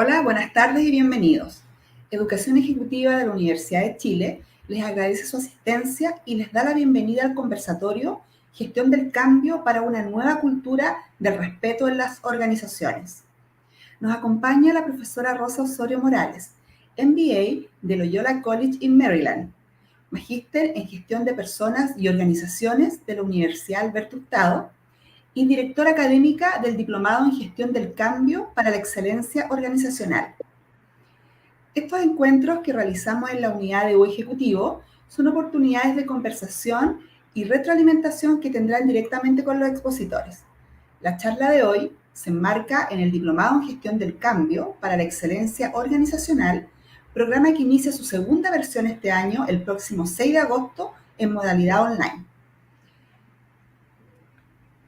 Hola, buenas tardes y bienvenidos. Educación Ejecutiva de la Universidad de Chile les agradece su asistencia y les da la bienvenida al conversatorio Gestión del Cambio para una nueva cultura del respeto en las organizaciones. Nos acompaña la profesora Rosa Osorio Morales, MBA de Loyola College in Maryland, magíster en Gestión de Personas y Organizaciones de la Universidad Alberto Hurtado y directora académica del Diplomado en Gestión del Cambio para la Excelencia Organizacional. Estos encuentros que realizamos en la unidad de hoy ejecutivo son oportunidades de conversación y retroalimentación que tendrán directamente con los expositores. La charla de hoy se enmarca en el Diplomado en Gestión del Cambio para la Excelencia Organizacional, programa que inicia su segunda versión este año, el próximo 6 de agosto, en modalidad online.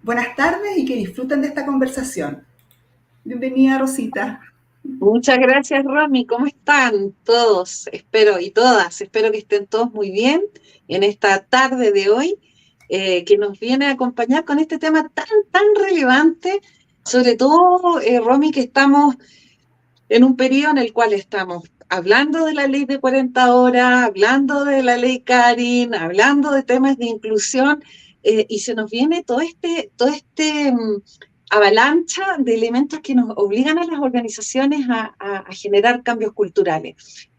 Buenas tardes y que disfruten de esta conversación. Bienvenida, Rosita. Muchas gracias, Romy. ¿Cómo están todos? Espero que estén todos muy bien en esta tarde de hoy, que nos viene a acompañar con este tema tan relevante, sobre todo, Romy, que estamos en un periodo en el cual estamos hablando de la ley de 40 horas, hablando de la ley Karin, hablando de temas de inclusión, y se nos viene todo este avalancha de elementos que nos obligan a las organizaciones a generar cambios culturales.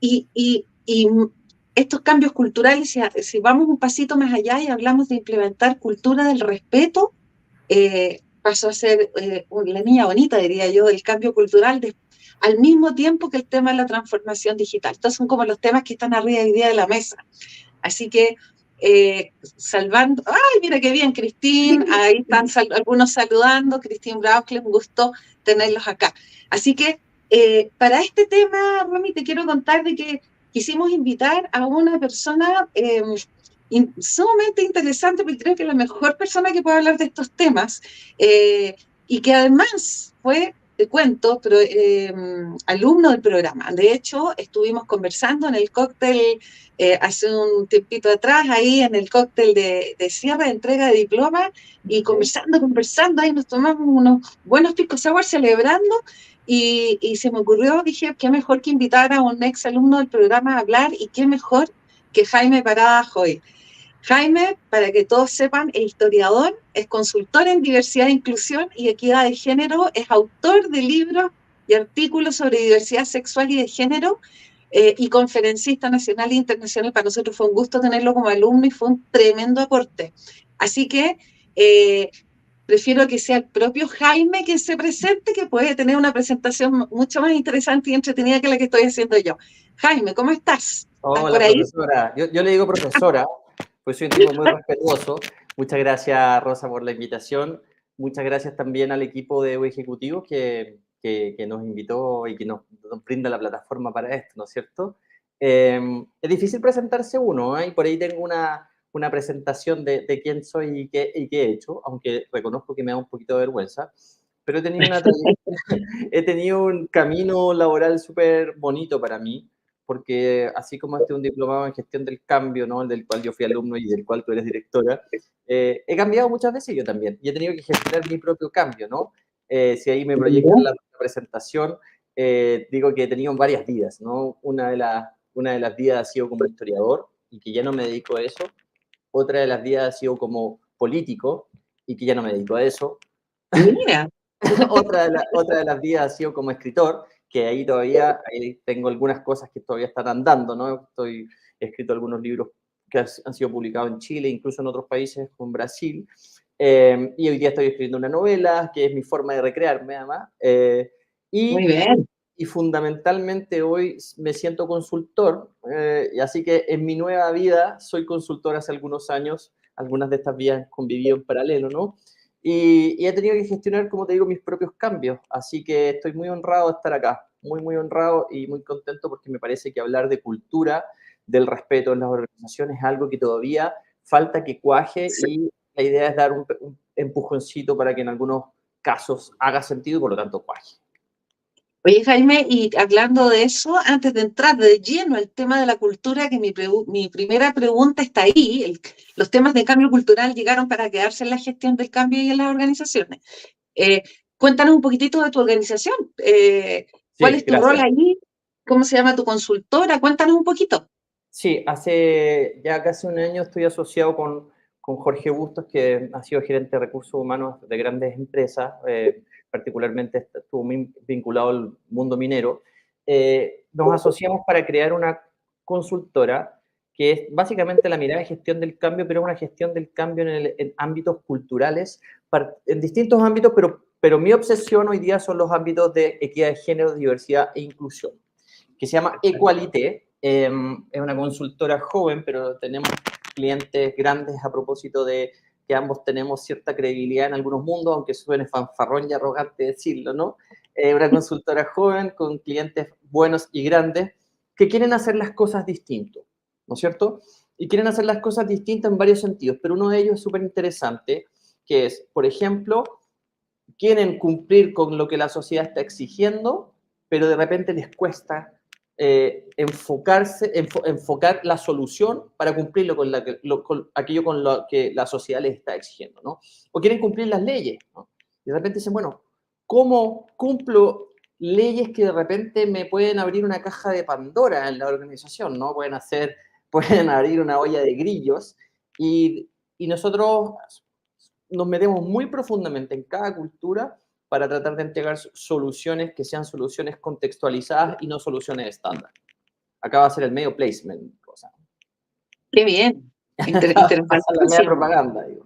Y estos cambios culturales, si vamos un pasito más allá y hablamos de implementar cultura del respeto, pasó a ser la niña bonita, diría yo, del cambio cultural, al mismo tiempo que el tema de la transformación digital. Estos son como los temas que están arriba hoy día de la mesa. Así que, salvando, ¡ay, mira qué bien, Cristín! Ahí están algunos saludando, Cristín Braucle, un gusto tenerlos acá. Así que, para este tema, Romy, te quiero contar de que quisimos invitar a una persona sumamente interesante, porque creo que es la mejor persona que puede hablar de estos temas, y que además fue, te cuento, pero alumno del programa. De hecho, estuvimos conversando en el cóctel hace un tiempito atrás, ahí en el cóctel de cierre de entrega de diploma, y conversando, ahí nos tomamos unos buenos pisco sour celebrando, y se me ocurrió, dije, qué mejor que invitar a un ex alumno del programa a hablar, y qué mejor que Jaime Parada Joy. Jaime, para que todos sepan, es historiador, es consultor en diversidad e inclusión y equidad de género, es autor de libros y artículos sobre diversidad sexual y de género, y conferencista nacional e internacional. Para nosotros fue un gusto tenerlo como alumno y fue un tremendo aporte. Así que prefiero que sea el propio Jaime quien se presente, que puede tener una presentación mucho más interesante y entretenida que la que estoy haciendo yo. Jaime, ¿cómo estás? Hola, profesora. Yo le digo profesora, pues soy un tipo muy respetuoso. Muchas gracias, Rosa, por la invitación. Muchas gracias también al equipo de Ejecutivo que nos invitó y que nos brinda la plataforma para esto, ¿no es cierto? Es difícil presentarse uno, ¿eh? Y por ahí tengo una presentación de quién soy y qué he hecho, aunque reconozco que me da un poquito de vergüenza, pero he tenido un camino laboral súper bonito para mí, porque así como este es un diplomado en gestión del cambio, ¿no? Del cual yo fui alumno y del cual tú eres directora, he cambiado muchas veces yo también, y he tenido que gestionar mi propio cambio, ¿no? Si ahí me proyectan la presentación, digo que he tenido varias vidas, ¿no? Una de las vidas ha sido como historiador, y que ya no me dedico a eso. Otra de las vidas ha sido como político, y que ya no me dedico a eso. Mira. Otra de las vidas ha sido como escritor, que ahí tengo algunas cosas que todavía están andando, ¿no? He escrito algunos libros que han sido publicados en Chile, incluso en otros países, como en Brasil, y hoy día estoy escribiendo una novela, que es mi forma de recrearme, además, Muy bien. Y fundamentalmente hoy me siento consultor, y así que en mi nueva vida soy consultor hace algunos años. Algunas de estas vidas han convivido en paralelo, ¿no? Y he tenido que gestionar, como te digo, mis propios cambios. Así que estoy muy honrado de estar acá, muy honrado y muy contento, porque me parece que hablar de cultura, del respeto en las organizaciones, es algo que todavía falta que cuaje, sí. Y la idea es dar un empujoncito para que en algunos casos haga sentido y por lo tanto cuaje. Oye, Jaime, y hablando de eso, antes de entrar de lleno al tema de la cultura, que mi primera pregunta está ahí, los temas de cambio cultural llegaron para quedarse en la gestión del cambio y en las organizaciones. Cuéntanos un poquitito de tu organización. ¿Cuál Sí, es tu rol gracias. ahí? ¿Cómo se llama tu consultora? Cuéntanos un poquito. Sí, hace ya casi un año estoy asociado con Jorge Bustos, que ha sido gerente de recursos humanos de grandes empresas, particularmente estuvo muy vinculado al mundo minero. Nos asociamos para crear una consultora que es básicamente la mirada de gestión del cambio, pero una gestión del cambio en ámbitos culturales, en distintos ámbitos, pero mi obsesión hoy día son los ámbitos de equidad de género, diversidad e inclusión, que se llama Equalité. Es una consultora joven, pero tenemos clientes grandes a propósito de que ambos tenemos cierta credibilidad en algunos mundos, aunque suene fanfarrón y arrogante decirlo, ¿no? Una consultora joven con clientes buenos y grandes que quieren hacer las cosas distinto, ¿no es cierto? Y quieren hacer las cosas distintas en varios sentidos, pero uno de ellos es súper interesante, que es, por ejemplo, quieren cumplir con lo que la sociedad está exigiendo, pero de repente les cuesta enfocar la solución para cumplirlo con aquello con lo que la sociedad les está exigiendo, ¿no? O quieren cumplir las leyes, ¿no? Y de repente dicen, bueno, ¿cómo cumplo leyes que de repente me pueden abrir una caja de Pandora en la organización, ¿no? Pueden abrir una olla de grillos y nosotros nos metemos muy profundamente en cada cultura para tratar de entregar soluciones que sean soluciones contextualizadas y no soluciones estándar. Acá va a ser el medio placement. Cosa. Qué bien. Pasa la media Interesantísimo. propaganda, digo.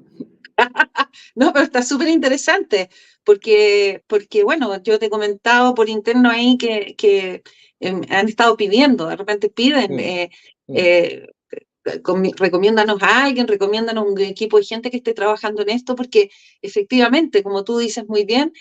No, pero está súper interesante, porque, bueno, yo te he comentado por interno ahí que han estado pidiendo, de repente piden, Mm, mm, eh, recomiéndanos a alguien, recomiéndanos un equipo de gente que esté trabajando en esto, porque efectivamente, como tú dices muy bien,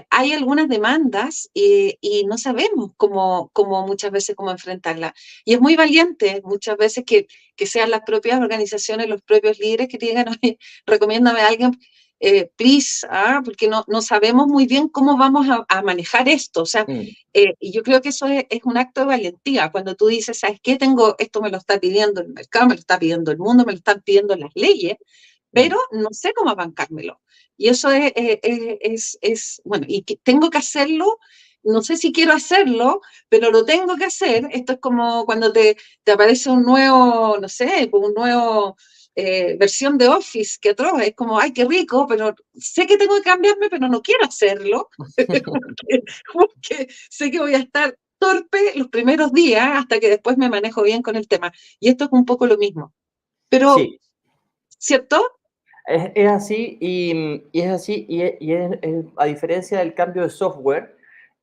hay algunas demandas y no sabemos cómo muchas veces cómo enfrentarlas. Y es muy valiente muchas veces que sean las propias organizaciones, los propios líderes que te digan, oye, recomiéndame a alguien, please, porque no sabemos muy bien cómo vamos a manejar esto. O sea, mm, y yo creo que eso es un acto de valentía. Cuando tú dices, ¿sabes qué? Tengo, esto me lo está pidiendo el mercado, me lo está pidiendo el mundo, me lo están pidiendo las leyes, mm. pero no sé cómo bancármelo. Y eso bueno, y que tengo que hacerlo, no sé si quiero hacerlo, pero lo tengo que hacer. Esto es como cuando te aparece un nuevo, no sé, un nuevo versión de Office, que atroz, es como, ay, qué rico, pero sé que tengo que cambiarme, pero no quiero hacerlo, porque sé que voy a estar torpe los primeros días hasta que después me manejo bien con el tema. Y esto es un poco lo mismo. Pero, Sí, ¿cierto? es así y es así a diferencia del cambio de software,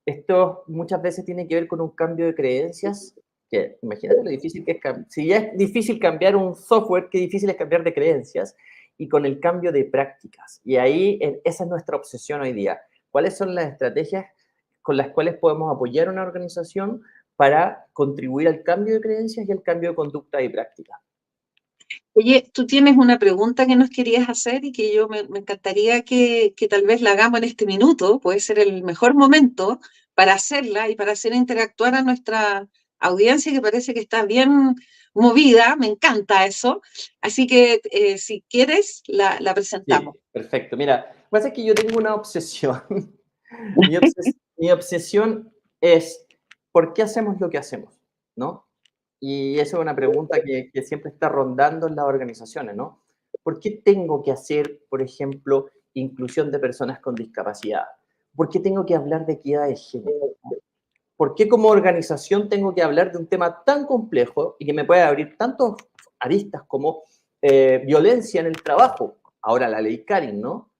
esto muchas veces tiene que ver con un cambio de creencias, que imagínate lo difícil que es, si ya es difícil cambiar un software, qué difícil es cambiar de creencias y con el cambio de prácticas. Y ahí esa es nuestra obsesión hoy día. ¿Cuáles son las estrategias con las cuales podemos apoyar a una organización para contribuir al cambio de creencias y al cambio de conducta y práctica? Oye, tú tienes una pregunta que nos querías hacer y que yo me encantaría que tal vez la hagamos en este minuto. Puede ser el mejor momento para hacerla y para hacer interactuar a nuestra audiencia que parece que está bien movida. Me encanta eso. Así que si quieres, la presentamos. Sí, perfecto. Mira, lo que pasa es que yo tengo una obsesión. Mi obsesión es, ¿por qué hacemos lo que hacemos? ¿No? Y esa es una pregunta que siempre está rondando en las organizaciones, ¿no? ¿Por qué tengo que hacer, por ejemplo, inclusión de personas con discapacidad? ¿Por qué tengo que hablar de equidad de género? ¿Por qué como organización tengo que hablar de un tema tan complejo y que me puede abrir tantos aristas como violencia en el trabajo? Ahora la ley Karin, ¿no?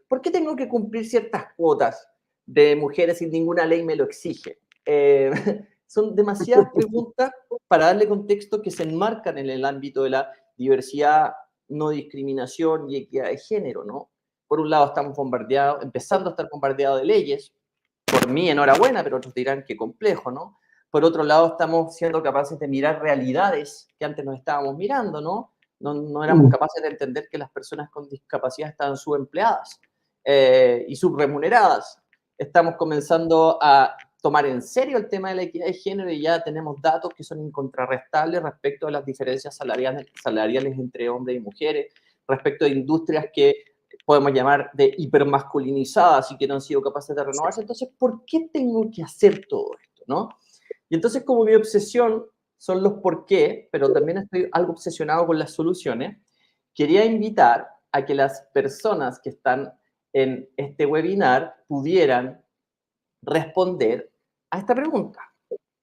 ¿Por qué tengo que cumplir ciertas cuotas de mujeres si ninguna ley me lo exige? Son demasiadas preguntas para darle contexto que se enmarcan en el ámbito de la diversidad, no discriminación y equidad de género, ¿no? Por un lado estamos bombardeados, empezando a estar bombardeados de leyes, por mí enhorabuena, pero otros dirán que complejo, ¿no? Por otro lado, estamos siendo capaces de mirar realidades que antes no estábamos mirando, ¿no? No éramos capaces de entender que las personas con discapacidad estaban subempleadas y subremuneradas. Estamos comenzando a tomar en serio el tema de la equidad de género y ya tenemos datos que son incontrarrestables respecto a las diferencias salariales entre hombres y mujeres, respecto a industrias que podemos llamar de hipermasculinizadas y que no han sido capaces de renovarse. Entonces, ¿por qué tengo que hacer todo esto, no? Y entonces, como mi obsesión son los por qué, pero también estoy algo obsesionado con las soluciones, quería invitar a que las personas que están en este webinar pudieran responder a esta pregunta,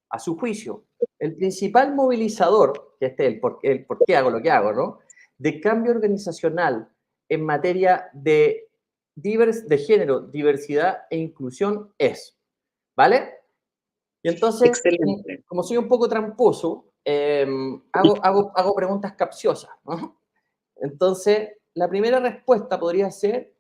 a su juicio. El principal movilizador, que este es el por qué hago lo que hago, ¿no?, de cambio organizacional en materia de género, diversidad e inclusión es, ¿vale? Y entonces, Excelente. como soy un poco tramposo, hago preguntas capciosas, ¿no? Entonces, la primera respuesta podría ser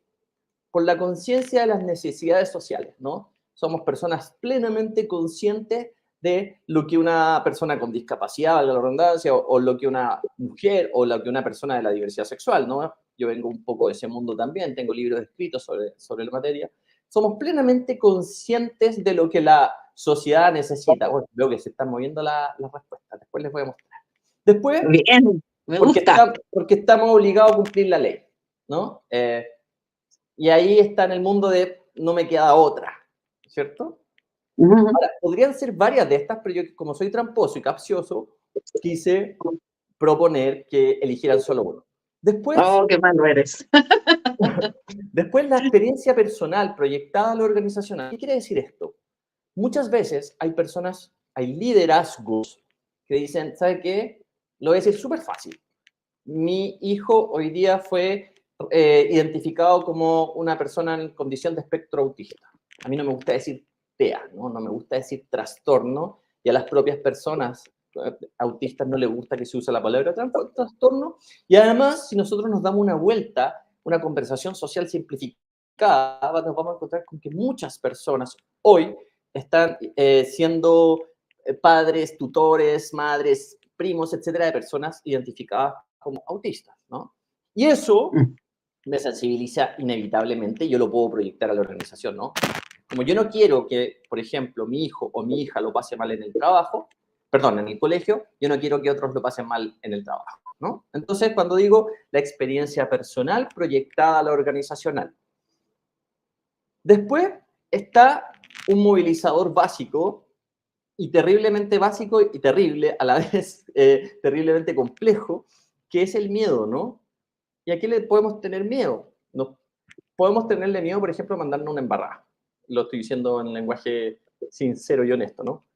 por la conciencia de las necesidades sociales, ¿no? Somos personas plenamente conscientes de lo que una persona con discapacidad, valga la redundancia, o lo que una mujer, o lo que una persona de la diversidad sexual, ¿no? Yo vengo un poco de ese mundo también, tengo libros escritos sobre la materia. Somos plenamente conscientes de lo que la sociedad necesita. Bueno, veo que se están moviendo las respuestas, después les voy a mostrar. Después, Bien, me gusta. porque estamos obligados a cumplir la ley, ¿no? Y ahí está en el mundo de no me queda otra, ¿cierto? Ahora, podrían ser varias de estas, pero yo, como soy tramposo y capcioso, quise proponer que eligieran solo uno. Después, Oh, qué malo eres. después la experiencia personal proyectada a lo organizacional. ¿Qué quiere decir esto? Muchas veces hay personas, hay liderazgos que dicen, ¿sabe qué? Lo voy a decir súper fácil. Mi hijo hoy día fue identificado como una persona en condición de espectro autista. A mí no me gusta decir TEA, ¿no? No me gusta decir trastorno, y a las propias personas autistas no les gusta que se use la palabra trastorno, y además, si nosotros nos damos una vuelta, una conversación social simplificada, nos vamos a encontrar con que muchas personas hoy están siendo padres, tutores, madres, primos, etcétera, de personas identificadas como autistas, ¿no? Y eso me sensibiliza inevitablemente, yo lo puedo proyectar a la organización, ¿no? Como yo no quiero que, por ejemplo, mi hijo o mi hija lo pase mal en el trabajo, perdón, en el colegio, yo no quiero que otros lo pasen mal en el trabajo, ¿no? Entonces, cuando digo la experiencia personal proyectada a la organizacional. Después está un movilizador básico y terriblemente básico y terrible, a la vez terriblemente complejo, que es el miedo, ¿no? ¿Y a qué le podemos tener miedo? No, podemos tenerle miedo, por ejemplo, a mandarnos una embarrada. Lo estoy diciendo en lenguaje sincero y honesto, ¿no?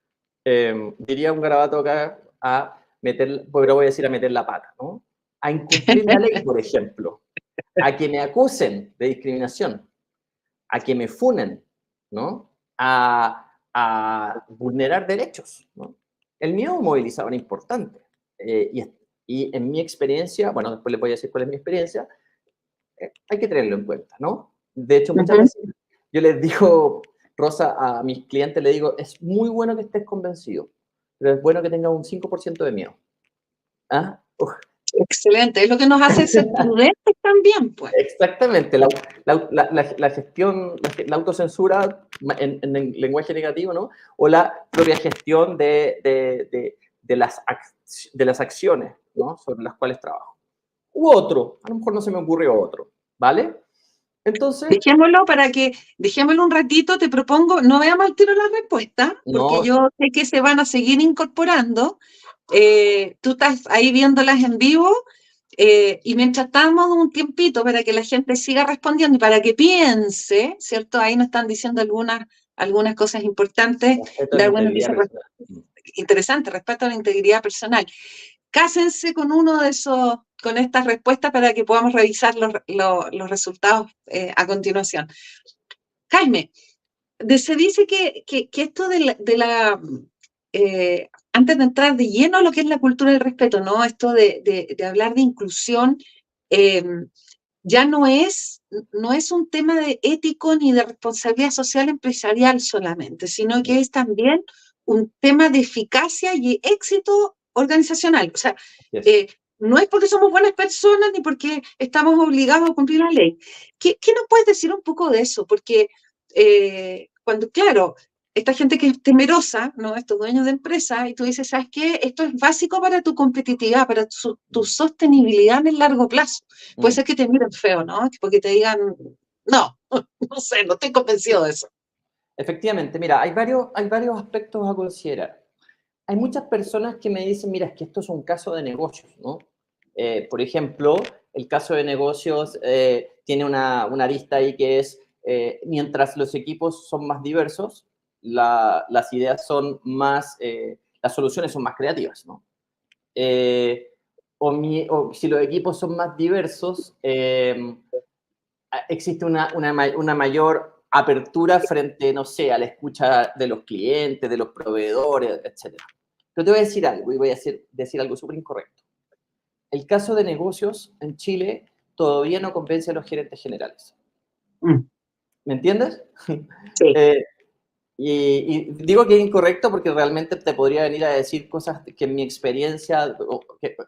Diría un garabato acá a meter, pero voy a decir a meter la pata, ¿no? A incumplir la ley, por ejemplo. A que me acusen de discriminación. A que me funen, ¿no? A vulnerar derechos, ¿no? El miedo es un movilizador importante. Y en mi experiencia, bueno, después les voy a decir cuál es mi experiencia, hay que tenerlo en cuenta, ¿no? De hecho, muchas veces yo les digo, Rosa, a mis clientes les digo, es muy bueno que estés convencido, pero es bueno que tengas un 5% de miedo. ¿Ah? Excelente, es lo que nos hace ser prudentes también, pues. Exactamente, la gestión, la autocensura en lenguaje negativo, ¿no? O la propia gestión de las acciones, ¿no?, sobre las cuales trabajo. U otro, a lo mejor no se me ocurrió otro, ¿vale? Entonces... Dejémoslo un ratito, te propongo, no veamos al tiro la respuesta, porque No, yo sé que se van a seguir incorporando. Tú estás ahí viéndolas en vivo, y mientras estamos un tiempito para que la gente siga respondiendo y para que piense, ¿cierto? Ahí nos están diciendo algunas cosas importantes. Darwin nos dice, interesante, respeto a la integridad personal. Cásense con uno de esos, con estas respuestas para que podamos revisar los resultados a continuación. Jaime, se dice que esto antes de entrar de lleno a lo que es la cultura del respeto, ¿no? Esto de hablar de inclusión, ya no es un tema de ético ni de responsabilidad social empresarial solamente, sino que es también un tema de eficacia y éxito organizacional. O sea, no es porque somos buenas personas ni porque estamos obligados a cumplir la ley. ¿Qué nos puedes decir un poco de eso? Porque cuando, claro, esta gente que es temerosa, ¿no? Estos dueños de empresas, y tú dices, ¿sabes qué? Esto es básico para tu competitividad, para tu sostenibilidad en el largo plazo. Puede ser que te miren feo, ¿no? Porque te digan, no, no sé, no estoy convencido de eso. Efectivamente, mira, hay varios aspectos a considerar. Hay muchas personas que me dicen, mira, es que esto es un caso de negocios, ¿no? Por ejemplo, el caso de negocios tiene una arista ahí que es, mientras los equipos son más diversos, las ideas son más, las soluciones son más creativas, ¿no? O si los equipos son más diversos, existe una mayor apertura frente, no sé, a la escucha de los clientes, de los proveedores, etc. Pero te voy a decir algo, y voy a decir algo súper incorrecto. El caso de negocios en Chile todavía no convence a los gerentes generales. ¿Me entiendes? Sí. Y digo que es incorrecto porque realmente te podría venir a decir cosas que en mi experiencia,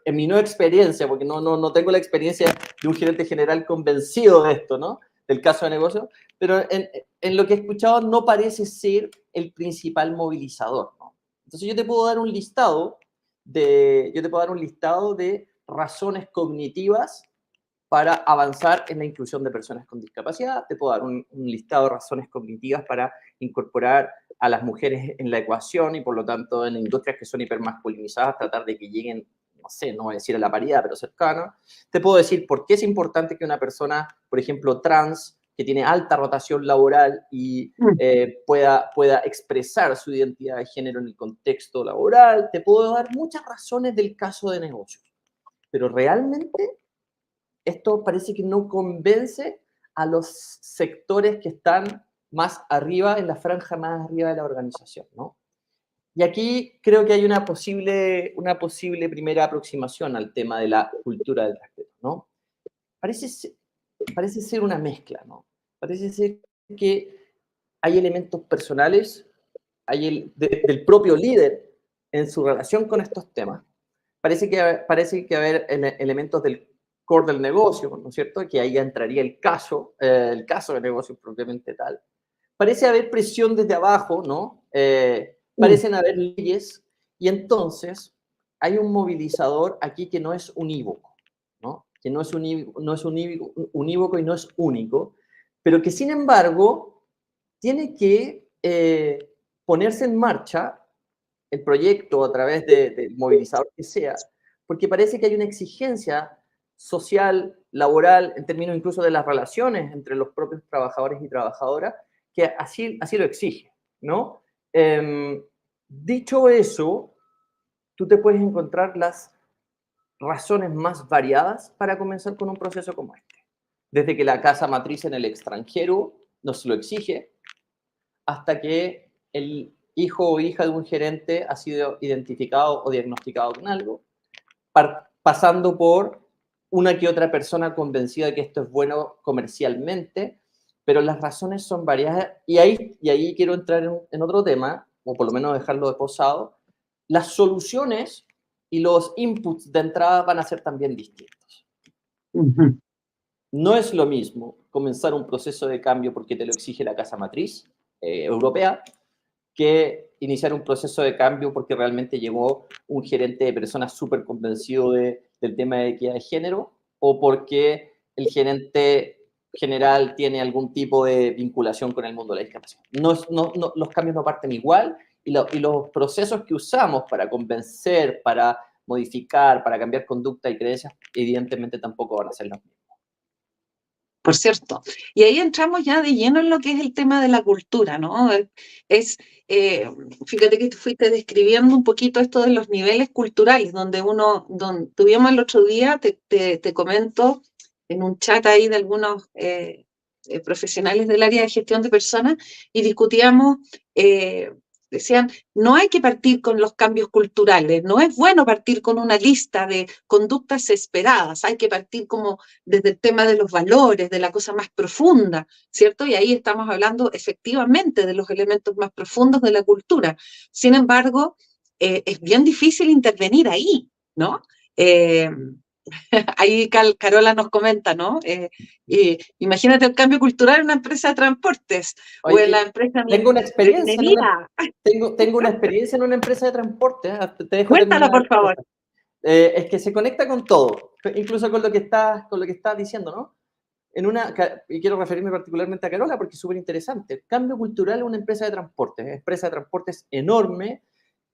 en mi no experiencia, porque no tengo la experiencia de un gerente general convencido de esto, ¿no? Del caso de negocio, pero en lo que he escuchado no parece ser el principal movilizador, ¿no? Entonces yo te puedo dar un listado de razones cognitivas para avanzar en la inclusión de personas con discapacidad. Te puedo dar un listado de razones cognitivas para incorporar a las mujeres en la ecuación y por lo tanto en industrias que son hipermasculinizadas, tratar de que lleguen, no sé, no voy a decir a la paridad, pero cercana. Te puedo decir por qué es importante que una persona, por ejemplo, trans, que tiene alta rotación laboral y pueda expresar su identidad de género en el contexto laboral. Te puedo dar muchas razones del caso de negocios, pero realmente esto parece que no convence a los sectores que están más arriba, en la franja más arriba de la organización, ¿no? Y aquí creo que hay una posible primera aproximación al tema de la cultura del respeto, ¿no? Parece ser una mezcla, ¿no? Parece ser que hay elementos personales, del propio líder en su relación con estos temas. Parece que haber elementos del core del negocio, ¿no es cierto? Que ahí entraría el caso de negocio propiamente tal. Parece haber presión desde abajo, ¿no? Parecen haber leyes y entonces hay un movilizador aquí que no es unívoco, ¿no? Que no es unívoco y no es único, pero que sin embargo tiene que ponerse en marcha el proyecto a través del movilizador que sea, porque parece que hay una exigencia social, laboral, en términos incluso de las relaciones entre los propios trabajadores y trabajadoras, que así lo exige, ¿no? Dicho eso, tú te puedes encontrar las razones más variadas para comenzar con un proceso como este. Desde que la casa matriz en el extranjero nos lo exige, hasta que el hijo o hija de un gerente ha sido identificado o diagnosticado con algo, pasando por una que otra persona convencida de que esto es bueno comercialmente, pero las razones son varias. Y ahí quiero entrar en otro tema, o por lo menos dejarlo de posado. Las soluciones y los inputs de entrada van a ser también distintos. No es lo mismo comenzar un proceso de cambio porque te lo exige la casa matriz europea, que iniciar un proceso de cambio porque realmente llegó un gerente de personas súper convencido del tema de equidad de género, o porque el gerente general tiene algún tipo de vinculación con el mundo de la discapacidad. Los cambios no parten igual y los procesos que usamos para convencer, para modificar, para cambiar conducta y creencias, evidentemente tampoco van a ser los mismos. Por cierto. Y ahí entramos ya de lleno en lo que es el tema de la cultura, ¿no? Fíjate que tú fuiste describiendo un poquito esto de los niveles culturales, donde tuvimos el otro día, te comento, en un chat ahí de algunos profesionales del área de gestión de personas, y discutíamos, decían, no hay que partir con los cambios culturales, no es bueno partir con una lista de conductas esperadas, hay que partir como desde el tema de los valores, de la cosa más profunda, ¿cierto? Y ahí estamos hablando efectivamente de los elementos más profundos de la cultura. Sin embargo, es bien difícil intervenir ahí, ¿no? Ahí Carola nos comenta, ¿no? Imagínate el cambio cultural en una empresa de transportes o en la Oye, empresa tengo una de experiencia en minería. tengo una experiencia en una empresa de transporte, ¿eh? Te dejo Cuéntala, terminar. por favor. Es que se conecta con todo, incluso con lo que estás diciendo, ¿no? Y quiero referirme particularmente a Carola porque es súper interesante. Cambio cultural en una empresa de transportes. Empresa de transportes enorme,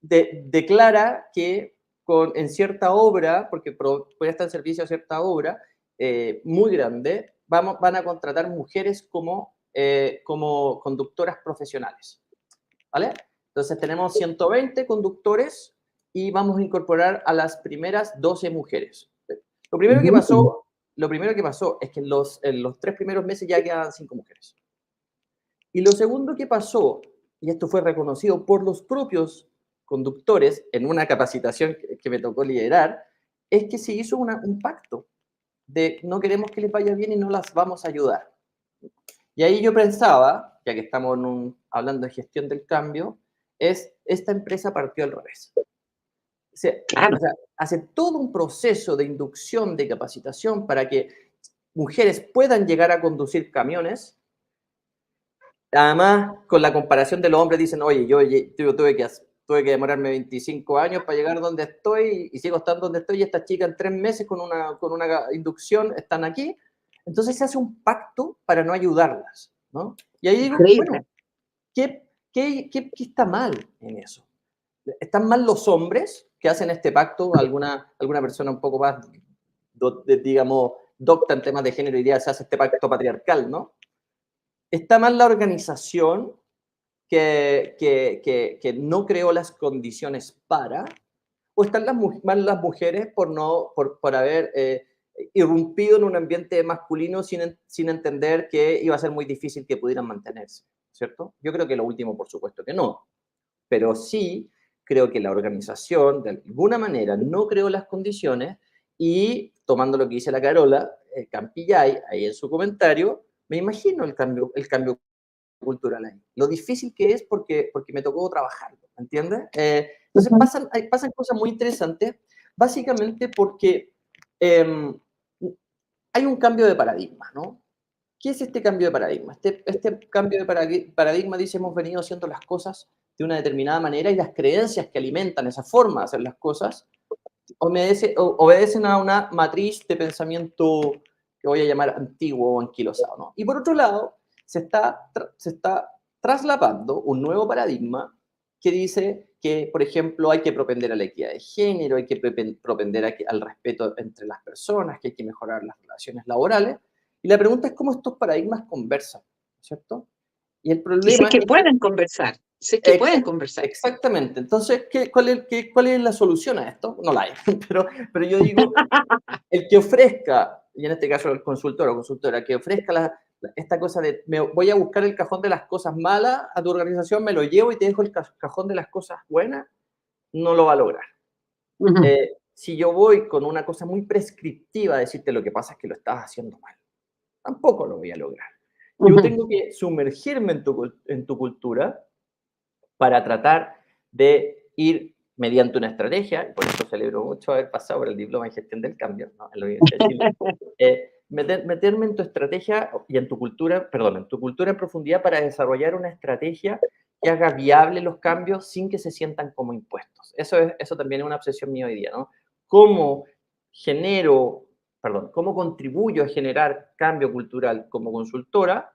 declara que en cierta obra, porque presta el servicio a cierta obra muy grande, van a contratar mujeres como conductoras profesionales. ¿Vale? Entonces tenemos 120 conductores y vamos a incorporar a las primeras 12 mujeres. Lo primero que pasó, es que en los 3 primeros meses ya quedaban 5 mujeres. Y lo segundo que pasó, y esto fue reconocido por los propios conductores en una capacitación que me tocó liderar, es que se hizo un pacto de no queremos que les vaya bien y no las vamos a ayudar. Y ahí yo pensaba, ya que estamos hablando de gestión del cambio, esta empresa partió al revés. Claro. O sea, hace todo un proceso de inducción, de capacitación para que mujeres puedan llegar a conducir camiones. Además, con la comparación de los hombres, dicen, oye, yo tuve que demorarme 25 años para llegar donde estoy y sigo estando donde estoy y estas chicas en 3 meses con una inducción están aquí. Entonces se hace un pacto para no ayudarlas, ¿no? Y ahí digo, Increíble. bueno, ¿qué está mal en eso? ¿Están mal los hombres que hacen este pacto? Alguna persona un poco más, digamos, docta en temas de género diría, se hace este pacto patriarcal, ¿no? ¿Está mal la organización que no creó las condiciones para? ¿O están mal las mujeres por haber irrumpido en un ambiente masculino sin entender que iba a ser muy difícil que pudieran mantenerse? ¿Cierto? Yo creo que lo último, por supuesto que no. Pero sí creo que la organización, de alguna manera, no creó las condiciones y, tomando lo que dice la Carola Campillay, ahí en su comentario, me imagino el cambio cultural ahí. Lo difícil que es porque me tocó trabajarlo, ¿entiendes? Entonces pasan cosas muy interesantes, básicamente porque hay un cambio de paradigma, ¿no? ¿Qué es este cambio de paradigma? Este cambio de paradigma dice hemos venido haciendo las cosas de una determinada manera y las creencias que alimentan esa forma de hacer las cosas obedecen a una matriz de pensamiento que voy a llamar antiguo o anquilosado, ¿no? Y por otro lado, se está traslapando un nuevo paradigma que dice que, por ejemplo, hay que propender a la equidad de género, hay que propender al respeto entre las personas, que hay que mejorar las relaciones laborales. Y la pregunta es cómo estos paradigmas conversan, ¿cierto? Y el Y problema sé que es que pueden conversar. Sé que pueden conversar. exactamente. Entonces, ¿cuál es la solución a esto? No la hay, pero yo digo, el que ofrezca, y en este caso el consultor o consultora, que ofrezca esta cosa de me voy a buscar el cajón de las cosas malas a tu organización, me lo llevo y te dejo el cajón de las cosas buenas, no lo va a lograr. Si yo voy con una cosa muy prescriptiva a decirte lo que pasa es que lo estás haciendo mal, tampoco lo voy a lograr. Yo tengo que sumergirme en tu cultura para tratar de ir mediante una estrategia, y por eso celebro mucho haber pasado por el diploma en gestión del cambio, ¿no? En la Universidad de Chile, meterme en tu estrategia y en tu cultura en profundidad para desarrollar una estrategia que haga viable los cambios sin que se sientan como impuestos. Eso también es una obsesión mía hoy día, ¿no? ¿Cómo cómo contribuyo a generar cambio cultural como consultora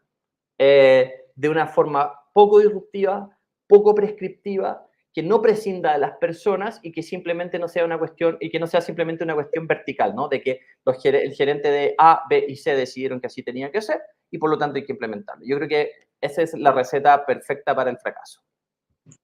de una forma poco disruptiva, poco prescriptiva, que no prescinda de las personas y que simplemente no sea una cuestión, y que no sea simplemente una cuestión vertical, ¿no? De que el gerente de A, B y C decidieron que así tenía que ser y por lo tanto hay que implementarlo. Yo creo que esa es la receta perfecta para el fracaso.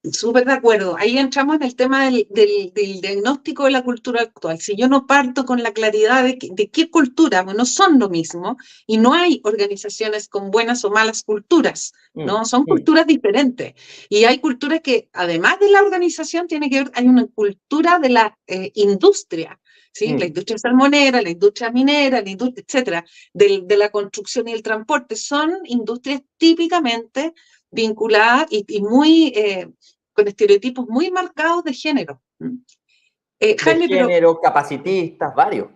Súper de acuerdo. Ahí entramos en el tema del diagnóstico de la cultura actual. Si yo no parto con la claridad de qué cultura, bueno, son lo mismo, y no hay organizaciones con buenas o malas culturas, ¿no? Son culturas diferentes. Y hay culturas que, además de la organización, hay una cultura de la industria, ¿sí? La industria salmonera, la industria minera, la industria, etcétera, de la construcción y el transporte. Son industrias típicamente vinculadas y muy con estereotipos muy marcados de género. De Jaime, pero género, capacitistas, varios.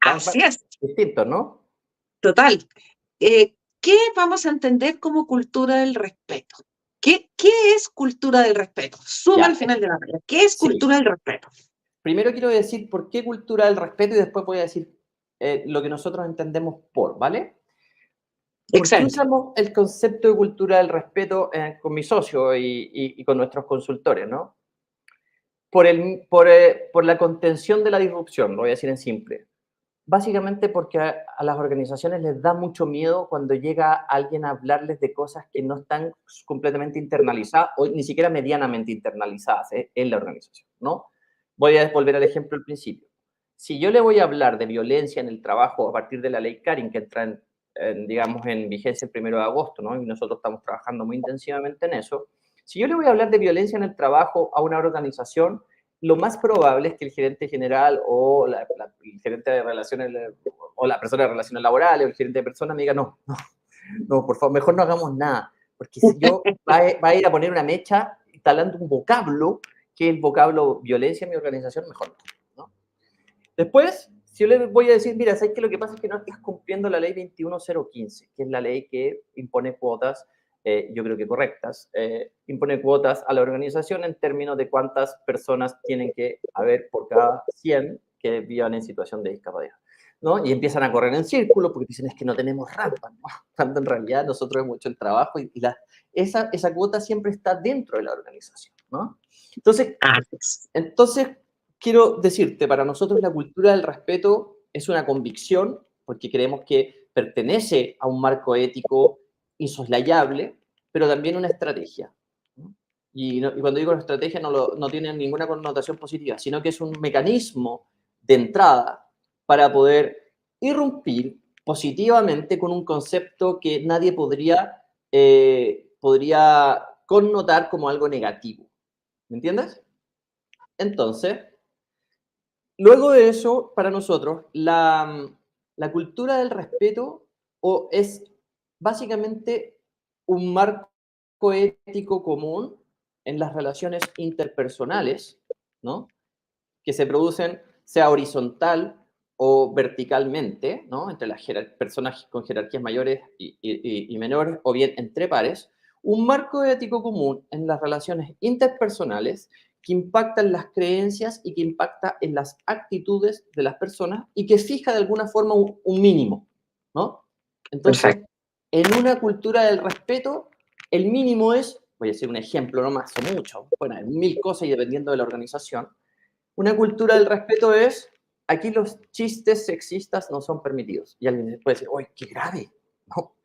Así es, distintos, ¿no? total. ¿Qué vamos a entender como cultura del respeto? ¿Qué es cultura del respeto? Suma Ya, al final de la palabra. ¿Qué es sí. cultura del respeto? Primero quiero decir por qué cultura del respeto y después voy a decir lo que nosotros entendemos por, ¿vale? ¿Por qué Excelente. usamos el concepto de cultura del respeto con mi socio y con nuestros consultores, ¿no? Por la contención de la disrupción, lo voy a decir en simple. Básicamente porque a las organizaciones les da mucho miedo cuando llega alguien a hablarles de cosas que no están completamente internalizadas o ni siquiera medianamente internalizadas en la organización, ¿no? Voy a volver al ejemplo al principio. Si yo le voy a hablar de violencia en el trabajo a partir de la ley Karin, que entra digamos, en vigencia el 1 de agosto, ¿no? Y nosotros estamos trabajando muy intensivamente en eso. Si yo le voy a hablar de violencia en el trabajo a una organización, lo más probable es que el gerente general o el gerente de relaciones o la persona de relaciones laborales o el gerente de personas me diga, no, por favor, mejor no hagamos nada, porque si yo va a ir a poner una mecha instalando un vocablo, que es el vocablo violencia en mi organización, mejor no. Después, si yo le voy a decir, mira, ¿sabes qué? Lo que pasa es que no estás cumpliendo la ley 21015, que es la ley que impone cuotas, yo creo que correctas, impone cuotas a la organización en términos de cuántas personas tienen que haber por cada 100 que vivan en situación de discapacidad, ¿no? Y empiezan a correr en círculo porque dicen, es que no tenemos rampa, ¿no? Cuando en realidad nosotros hemos hecho el trabajo y esa cuota siempre está dentro de la organización, ¿no? Entonces, quiero decirte, para nosotros la cultura del respeto es una convicción, porque creemos que pertenece a un marco ético insoslayable, pero también una estrategia, ¿no? Y cuando digo estrategia no tiene ninguna connotación positiva, sino que es un mecanismo de entrada para poder irrumpir positivamente con un concepto que nadie podría connotar como algo negativo. ¿Me entiendes? Entonces, luego de eso, para nosotros, la cultura del respeto es básicamente un marco ético común en las relaciones interpersonales, ¿no? Que se producen, sea horizontal o verticalmente, ¿no? Entre las personas con jerarquías mayores y menores, o bien entre pares, un marco ético común en las relaciones interpersonales que impacta en las creencias y que impacta en las actitudes de las personas y que fija de alguna forma un mínimo, ¿no? Entonces, Perfecto. en una cultura del respeto, el mínimo es, voy a decir un ejemplo, no más, son muchos, bueno, hay 1000 cosas y dependiendo de la organización. Una cultura del respeto es, aquí los chistes sexistas no son permitidos. Y alguien puede decir, ¡oye, qué grave! No.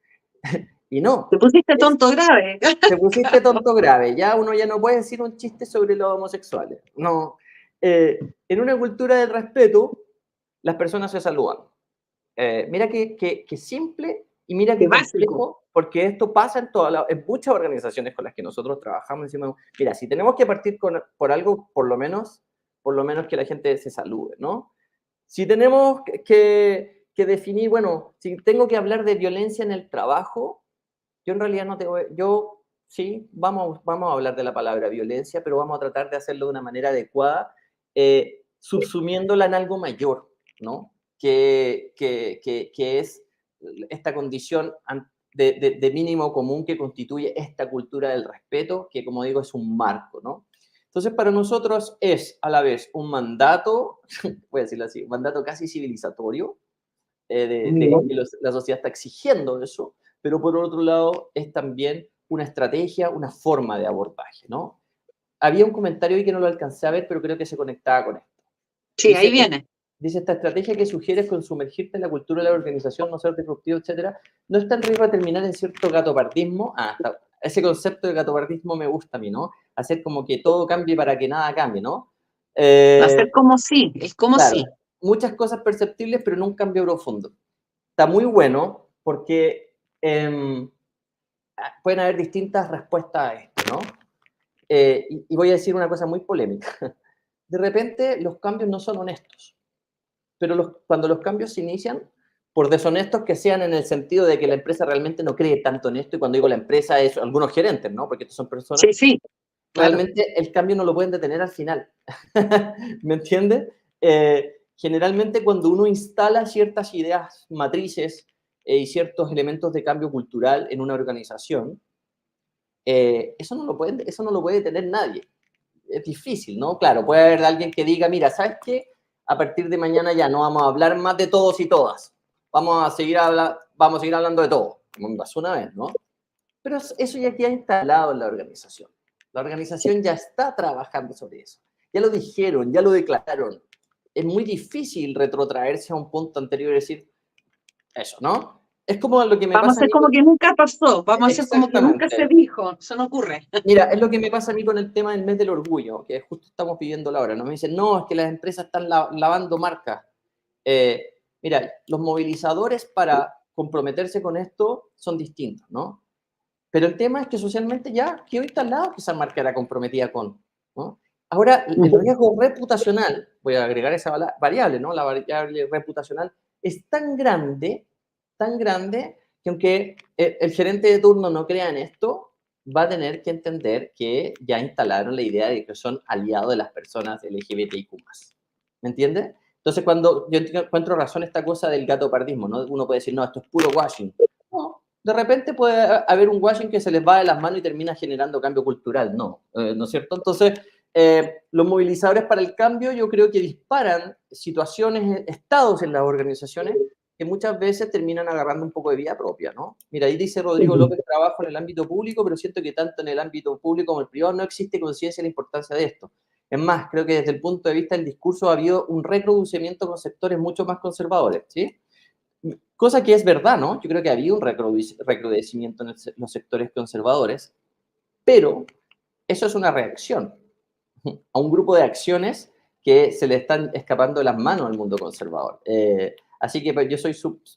Y no, Te pusiste tonto grave. te pusiste tonto grave, ya uno ya no puede decir un chiste sobre los homosexuales. No. En una cultura del respeto, las personas se saludan. Mira que simple y mira Qué que básico. complejo, porque esto pasa en muchas organizaciones con las que nosotros trabajamos. Decimos, mira, si tenemos que partir por algo, por lo menos que la gente se salude, ¿no? Si tenemos que definir, bueno, si tengo que hablar de violencia en el trabajo, yo en realidad no te voy, yo sí, vamos a hablar de la palabra violencia, pero vamos a tratar de hacerlo de una manera adecuada, subsumiéndola en algo mayor, ¿no? Que es esta condición de mínimo común que constituye esta cultura del respeto, que como digo es un marco, ¿no? Entonces para nosotros es a la vez un mandato, voy a decirlo así, un mandato casi civilizatorio, que la sociedad está exigiendo eso, pero por otro lado es también una estrategia, una forma de abordaje, ¿no? Había un comentario ahí que no lo alcancé a ver, pero creo que se conectaba con esto. Sí, ahí viene. Dice, esta estrategia que sugieres con sumergirte en la cultura de la organización, no ser disruptivo, etcétera, no está en riesgo de terminar en cierto gatopardismo. Ese concepto de gatopardismo me gusta a mí, ¿no? Hacer como que todo cambie para que nada cambie, ¿no? Hacer como sí, es como Claro, sí. muchas cosas perceptibles, pero no un cambio profundo. Está muy bueno porque pueden haber distintas respuestas a esto, ¿no? Y voy a decir una cosa muy polémica. De repente los cambios no son honestos, pero cuando los cambios se inician, por deshonestos que sean en el sentido de que la empresa realmente no cree tanto en esto, y cuando digo la empresa es algunos gerentes, ¿no? Porque estos son personas, Sí, sí, claro. realmente el cambio no lo pueden detener al final. ¿Me entiendes? generalmente cuando uno instala ciertas ideas matrices y ciertos elementos de cambio cultural en una organización, eso no lo puede tener nadie. Es difícil, ¿no? Claro, puede haber alguien que diga, mira, ¿sabes qué? A partir de mañana ya no vamos a hablar más de todos y todas. Vamos a seguir hablando de todo, como me pasó una vez, ¿no? Pero eso ya queda instalado en la organización. La organización ya está trabajando sobre eso. Ya lo dijeron, ya lo declararon. Es muy difícil retrotraerse a un punto anterior y decir eso, ¿no? Es como lo que me Vamos a pasa a hacer mí como que nunca pasó, vamos a hacer como que nunca se Exactamente. dijo, eso no ocurre. Mira, es lo que me pasa a mí con el tema del mes del orgullo, que justo estamos pidiendo la hora. ¿No? Me dicen, no, es que las empresas están lavando marcas. Mira, los movilizadores para comprometerse con esto son distintos, ¿no? Pero el tema es que socialmente ya quedó instalado que esa marca era comprometida con, ¿no? Ahora, el riesgo reputacional, voy a agregar esa variable, ¿no? La variable reputacional es tan grande, que aunque el gerente de turno no crea en esto, va a tener que entender que ya instalaron la idea de que son aliados de las personas LGBTIQ+. ¿Me entiendes? Entonces, cuando yo encuentro razón esta cosa del gatopardismo, ¿no? Uno puede decir, no, esto es puro washing. No, de repente puede haber un washing que se les va de las manos y termina generando cambio cultural. No, ¿no es cierto? Entonces, los movilizadores para el cambio yo creo que disparan situaciones, estados en las organizaciones que muchas veces terminan agarrando un poco de vida propia, ¿no? Mira, ahí dice Rodrigo López, trabajo en el ámbito público, pero siento que tanto en el ámbito público como el privado no existe conciencia de la importancia de esto. Es más, creo que desde el punto de vista del discurso ha habido un recrudecimiento con sectores mucho más conservadores, ¿sí? Cosa que es verdad, ¿no? Yo creo que ha habido un recrudecimiento en los sectores conservadores, pero eso es una reacción a un grupo de acciones que se le están escapando de las manos al mundo conservador. Así que pues,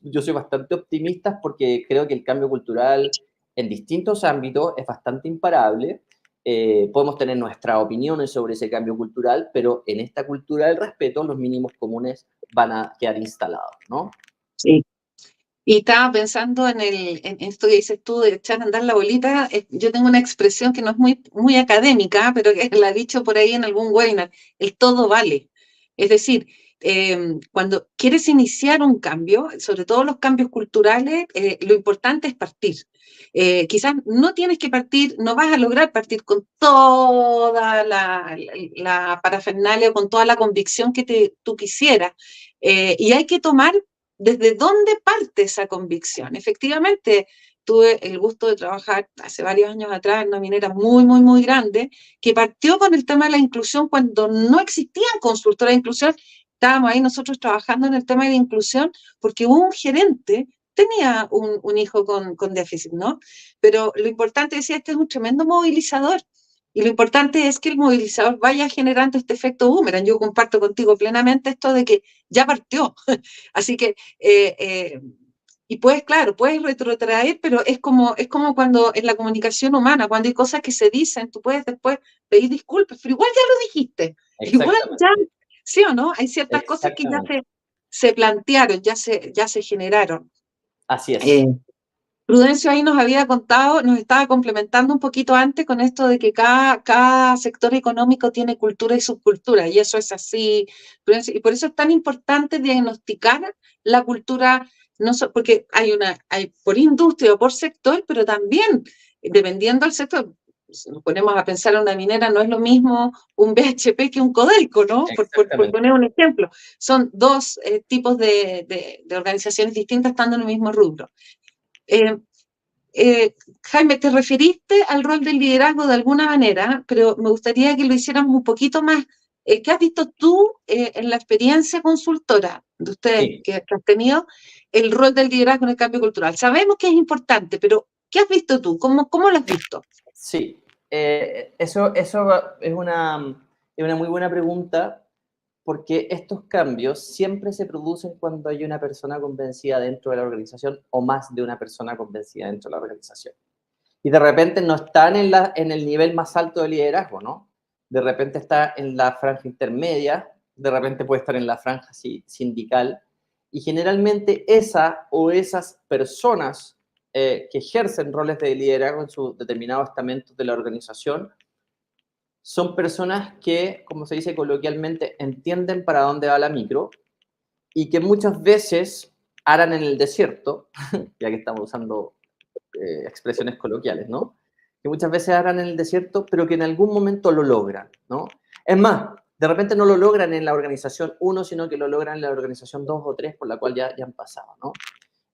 yo soy bastante optimista porque creo que el cambio cultural en distintos ámbitos es bastante imparable. Podemos tener nuestras opiniones sobre ese cambio cultural, pero en esta cultura del respeto los mínimos comunes van a quedar instalados, ¿no? Sí. Y estaba pensando en esto que dices tú de echar a andar la bolita. Yo tengo una expresión que no es muy académica, pero que la he dicho por ahí en algún webinar, el todo vale. Es decir, cuando quieres iniciar un cambio, sobre todo los cambios culturales, lo importante es partir. Quizás no tienes que partir, no vas a lograr partir con toda la parafernalia, con toda la convicción que tú quisieras. Y hay que tomar desde dónde parte esa convicción. Efectivamente, tuve el gusto de trabajar hace varios años atrás en una minera muy grande que partió con el tema de la inclusión cuando no existían consultoras de inclusión. Estábamos ahí nosotros trabajando en el tema de la inclusión porque un gerente tenía un hijo con déficit, ¿no? Pero lo importante, decía, este es un tremendo movilizador. Y lo importante es que el movilizador vaya generando este efecto boomerang. Yo comparto contigo plenamente esto de que ya partió. Así que, y puedes, claro, puedes retrotraer, pero es como cuando en la comunicación humana, cuando hay cosas que se dicen, tú puedes después pedir disculpas, pero igual ya lo dijiste. Igual ya, ¿sí o no? Hay ciertas cosas que ya se plantearon, ya se generaron. Así es. Prudencio ahí nos había contado, nos estaba complementando un poquito antes con esto de que cada sector económico tiene cultura y subcultura, y eso es así. Prudencio, y por eso es tan importante diagnosticar la cultura, no porque hay por industria o por sector, pero también, dependiendo del sector, si nos ponemos a pensar en una minera, no es lo mismo un BHP que un Codelco, ¿no? Por poner un ejemplo. Son dos tipos de organizaciones distintas estando en el mismo rubro. Jaime, te referiste al rol del liderazgo de alguna manera, pero me gustaría que lo hiciéramos un poquito más. ¿Qué has visto tú en la experiencia consultora de ustedes Sí. que has tenido el rol del liderazgo en el cambio cultural? Sabemos que es importante, pero ¿qué has visto tú? ¿Cómo lo has visto? Sí, eso es una muy buena pregunta, porque estos cambios siempre se producen cuando hay una persona convencida dentro de la organización o más de una persona convencida dentro de la organización. Y de repente no están en el nivel más alto de liderazgo, ¿no? De repente está en la franja intermedia, de repente puede estar en la franja sindical, y generalmente esa o esas personas que ejercen roles de liderazgo en sus determinados estamentos de la organización son personas que, como se dice coloquialmente, entienden para dónde va la micro y que muchas veces aran en el desierto, ya que estamos usando expresiones coloquiales, ¿no? Que muchas veces aran en el desierto, pero que en algún momento lo logran, ¿no? Es más, de repente no lo logran en la organización 1, sino que lo logran en la organización 2 o 3, por la cual ya han pasado, ¿no?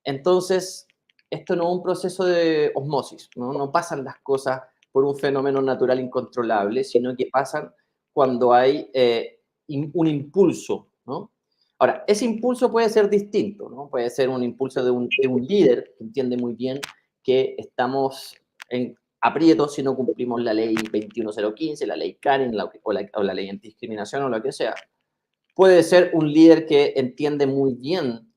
Entonces, esto no es un proceso de osmosis, ¿no? No pasan las cosas por un fenómeno natural incontrolable, sino que pasan cuando hay un impulso, ¿no? Ahora, ese impulso puede ser distinto, ¿no? Puede ser un impulso de un líder que entiende muy bien que estamos en aprietos si no cumplimos la ley 21015, la ley Karen o la ley antidiscriminación o lo que sea. Puede ser un líder que entiende muy bien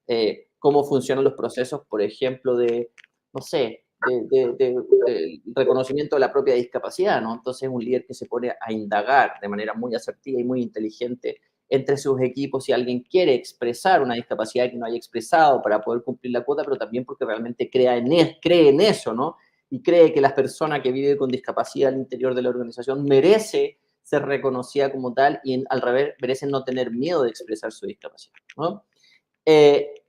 cómo funcionan los procesos, por ejemplo, de, no sé, de reconocimiento de la propia discapacidad, ¿no? Entonces, un líder que se pone a indagar de manera muy asertiva y muy inteligente entre sus equipos si alguien quiere expresar una discapacidad que no haya expresado para poder cumplir la cuota, pero también porque realmente cree en eso, ¿no? Y cree que la persona que vive con discapacidad al interior de la organización merece ser reconocida como tal y al revés, merece no tener miedo de expresar su discapacidad, ¿no?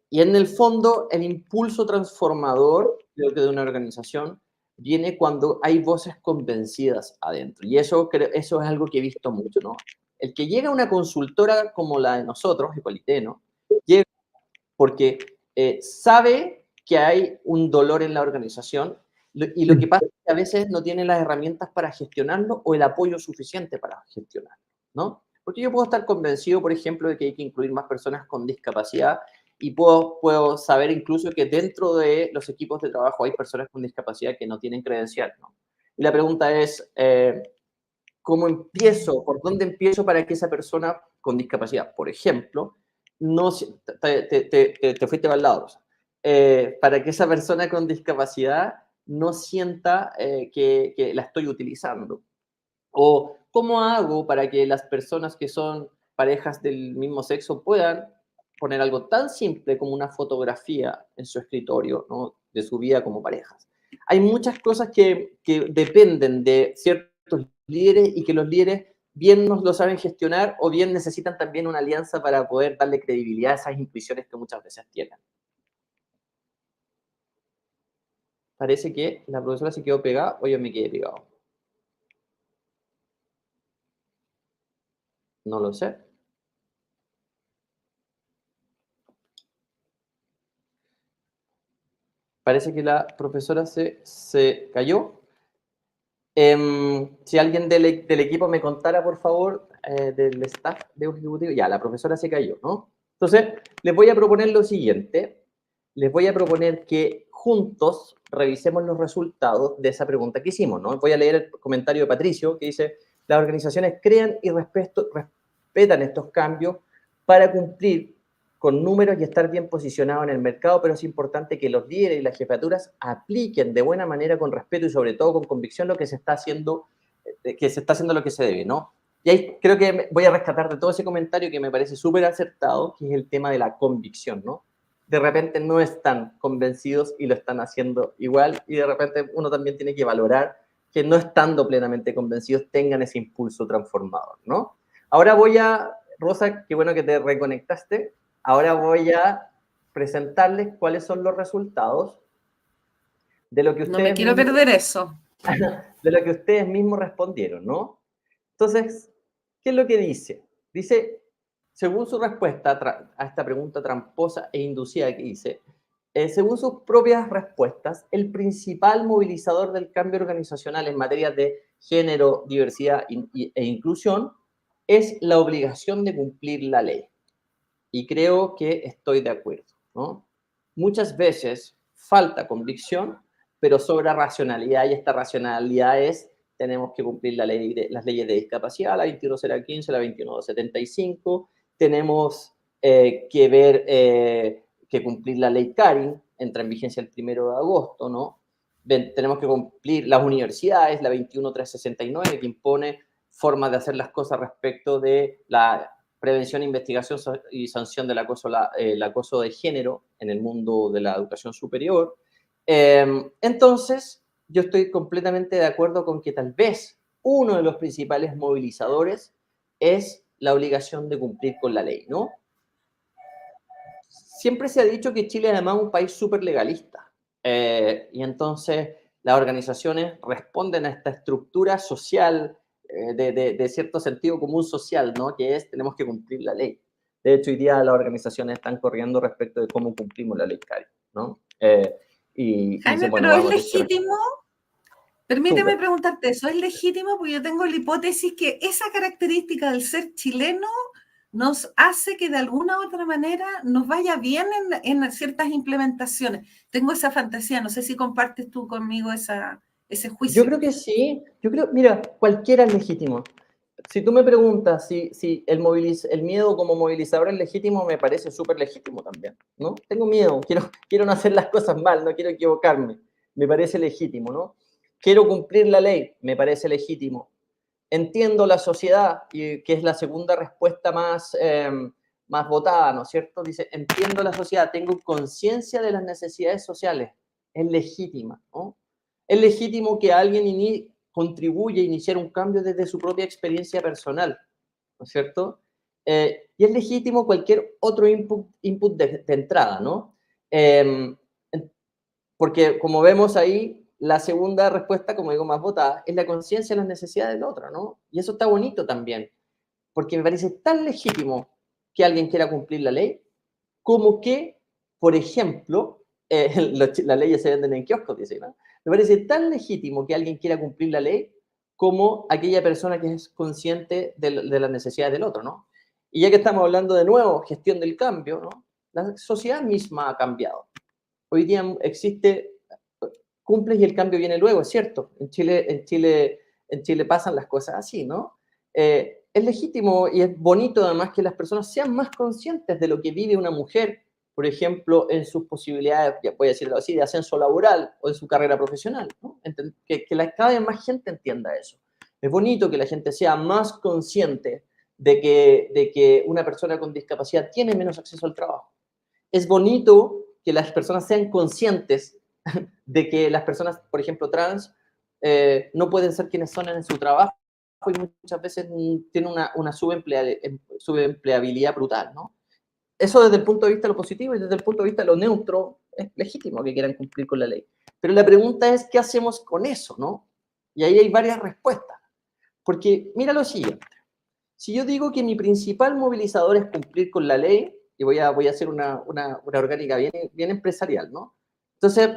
Y en el fondo, el impulso transformador, creo que de una organización, viene cuando hay voces convencidas adentro. Y eso es algo que he visto mucho, ¿no? El que llega a una consultora como la de nosotros, Hipólite, ¿no? Llega porque sabe que hay un dolor en la organización y lo que pasa es que a veces no tiene las herramientas para gestionarlo o el apoyo suficiente para gestionarlo, ¿no? Porque yo puedo estar convencido, por ejemplo, de que hay que incluir más personas con discapacidad y puedo saber incluso que dentro de los equipos de trabajo hay personas con discapacidad que no tienen credencial, ¿no? Y la pregunta es, ¿cómo empiezo? ¿Por dónde empiezo para que esa persona con discapacidad, por ejemplo, no te fuiste para el lado, Rosa. Para que esa persona con discapacidad no sienta que la estoy utilizando? ¿O cómo hago para que las personas que son parejas del mismo sexo puedan poner algo tan simple como una fotografía en su escritorio, ¿no? De su vida como parejas? Hay muchas cosas que dependen de ciertos líderes y que los líderes bien nos lo saben gestionar o bien necesitan también una alianza para poder darle credibilidad a esas intuiciones que muchas veces tienen. Parece que la profesora se quedó pegada o yo me quedé pegado. No lo sé. Parece que la profesora se cayó. Si alguien del equipo me contara, por favor, del staff de un ejecutivo. Ya, la profesora se cayó, ¿no? Entonces, les voy a proponer lo siguiente. Les voy a proponer que juntos revisemos los resultados de esa pregunta que hicimos, ¿no? Voy a leer el comentario de Patricio, que dice, las organizaciones crean y respetan estos cambios para cumplir con números y estar bien posicionado en el mercado, pero es importante que los líderes y las jefaturas apliquen de buena manera, con respeto y sobre todo con convicción lo que se está haciendo lo que se debe, ¿no? Y ahí creo que voy a rescatar de todo ese comentario que me parece súper acertado, que es el tema de la convicción, ¿no? De repente no están convencidos y lo están haciendo igual, y de repente uno también tiene que valorar que no estando plenamente convencidos tengan ese impulso transformador, ¿no? Ahora Rosa, qué bueno que te reconectaste. Ahora voy a presentarles cuáles son los resultados de lo que ustedes No me quiero perder eso. de lo que ustedes mismos respondieron, ¿no? Entonces, ¿qué es lo que dice? Dice, según su respuesta a esta pregunta tramposa e inducida que hice, según sus propias respuestas, el principal movilizador del cambio organizacional en materia de género, diversidad e inclusión es la obligación de cumplir la ley. Y creo que estoy de acuerdo, ¿no? Muchas veces falta convicción, pero sobra racionalidad, y esta racionalidad es, tenemos que cumplir las leyes de discapacidad, la 21015, la 21275, tenemos que ver que cumplir la ley Karen, entra en vigencia el 1 de agosto, ¿no? Tenemos que cumplir las universidades, la 21369, que impone formas de hacer las cosas respecto de la prevención, investigación y sanción del acoso, el acoso de género en el mundo de la educación superior. Entonces, yo estoy completamente de acuerdo con que tal vez uno de los principales movilizadores es la obligación de cumplir con la ley, ¿no? siempre se ha dicho que Chile es además un país súper legalista. Y entonces las organizaciones responden a esta estructura social de cierto sentido común social, ¿no? Que es, tenemos que cumplir la ley. De hecho, hoy día las organizaciones están corriendo respecto de cómo cumplimos la ley CARI, ¿no? Y dicen, Jaime, bueno, pero ¿es vamos a tener que... legítimo? Permíteme Súper. preguntarte eso, ¿es legítimo? Porque yo tengo la hipótesis que esa característica del ser chileno nos hace que de alguna u otra manera nos vaya bien en ciertas implementaciones. Tengo esa fantasía, no sé si compartes tú conmigo ese Yo juicio. creo que sí. Yo creo, mira, cualquiera es legítimo. Si tú me preguntas si el miedo como movilizador es legítimo, me parece súper legítimo también, ¿no? Tengo miedo, quiero no hacer las cosas mal, no quiero equivocarme, me parece legítimo, ¿no? Quiero cumplir la ley, me parece legítimo. Entiendo la sociedad, y que es la segunda respuesta más votada, ¿no es cierto? Dice, entiendo la sociedad, tengo conciencia de las necesidades sociales, es legítima, ¿no? Es legítimo que alguien contribuya a iniciar un cambio desde su propia experiencia personal, ¿no es cierto? Y es legítimo cualquier otro input de entrada, ¿no? Eh, porque como vemos ahí, la segunda respuesta, como digo, más votada, es la conciencia de las necesidades del otro, ¿no? Y eso está bonito también, porque me parece tan legítimo que alguien quiera cumplir la ley, como que, por ejemplo, las leyes se venden en kioscos, dice, ¿no? Me parece tan legítimo que alguien quiera cumplir la ley como aquella persona que es consciente de las necesidades del otro, ¿no? Y ya que estamos hablando de nuevo, gestión del cambio, ¿no? La sociedad misma ha cambiado. Hoy día existe, cumples y el cambio viene luego, es cierto. En Chile pasan las cosas así, ¿no? Es legítimo y es bonito además que las personas sean más conscientes de lo que vive una mujer, por ejemplo, en sus posibilidades, ya voy a decirlo así, de ascenso laboral o en su carrera profesional, ¿no? Cada vez más gente entienda eso. Es bonito que la gente sea más consciente de que una persona con discapacidad tiene menos acceso al trabajo. Es bonito que las personas sean conscientes de que las personas, por ejemplo, trans, no pueden ser quienes son en su trabajo y muchas veces tienen una subempleabilidad brutal, ¿no? Eso desde el punto de vista de lo positivo y desde el punto de vista de lo neutro es legítimo que quieran cumplir con la ley. Pero la pregunta es, ¿qué hacemos con eso, no? Y ahí hay varias respuestas. Porque mira lo siguiente. Si yo digo que mi principal movilizador es cumplir con la ley, y voy a hacer una orgánica bien empresarial, ¿no? Entonces,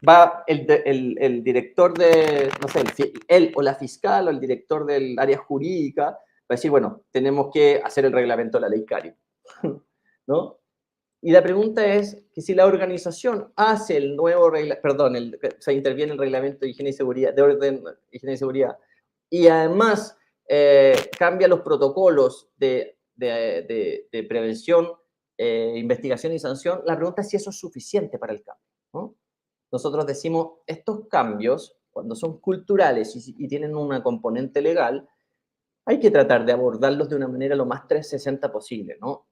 va el director de, no sé, él o la fiscal o el director del área jurídica, va a decir, bueno, tenemos que hacer el reglamento de la ley CARI, ¿no? Y la pregunta es que si la organización hace el nuevo se interviene el reglamento de higiene y seguridad, de orden, higiene y seguridad, y además cambia los protocolos de prevención, investigación y sanción, la pregunta es si eso es suficiente para el cambio, ¿no? Nosotros decimos, estos cambios, cuando son culturales y tienen una componente legal, hay que tratar de abordarlos de una manera lo más 360 posible, ¿no?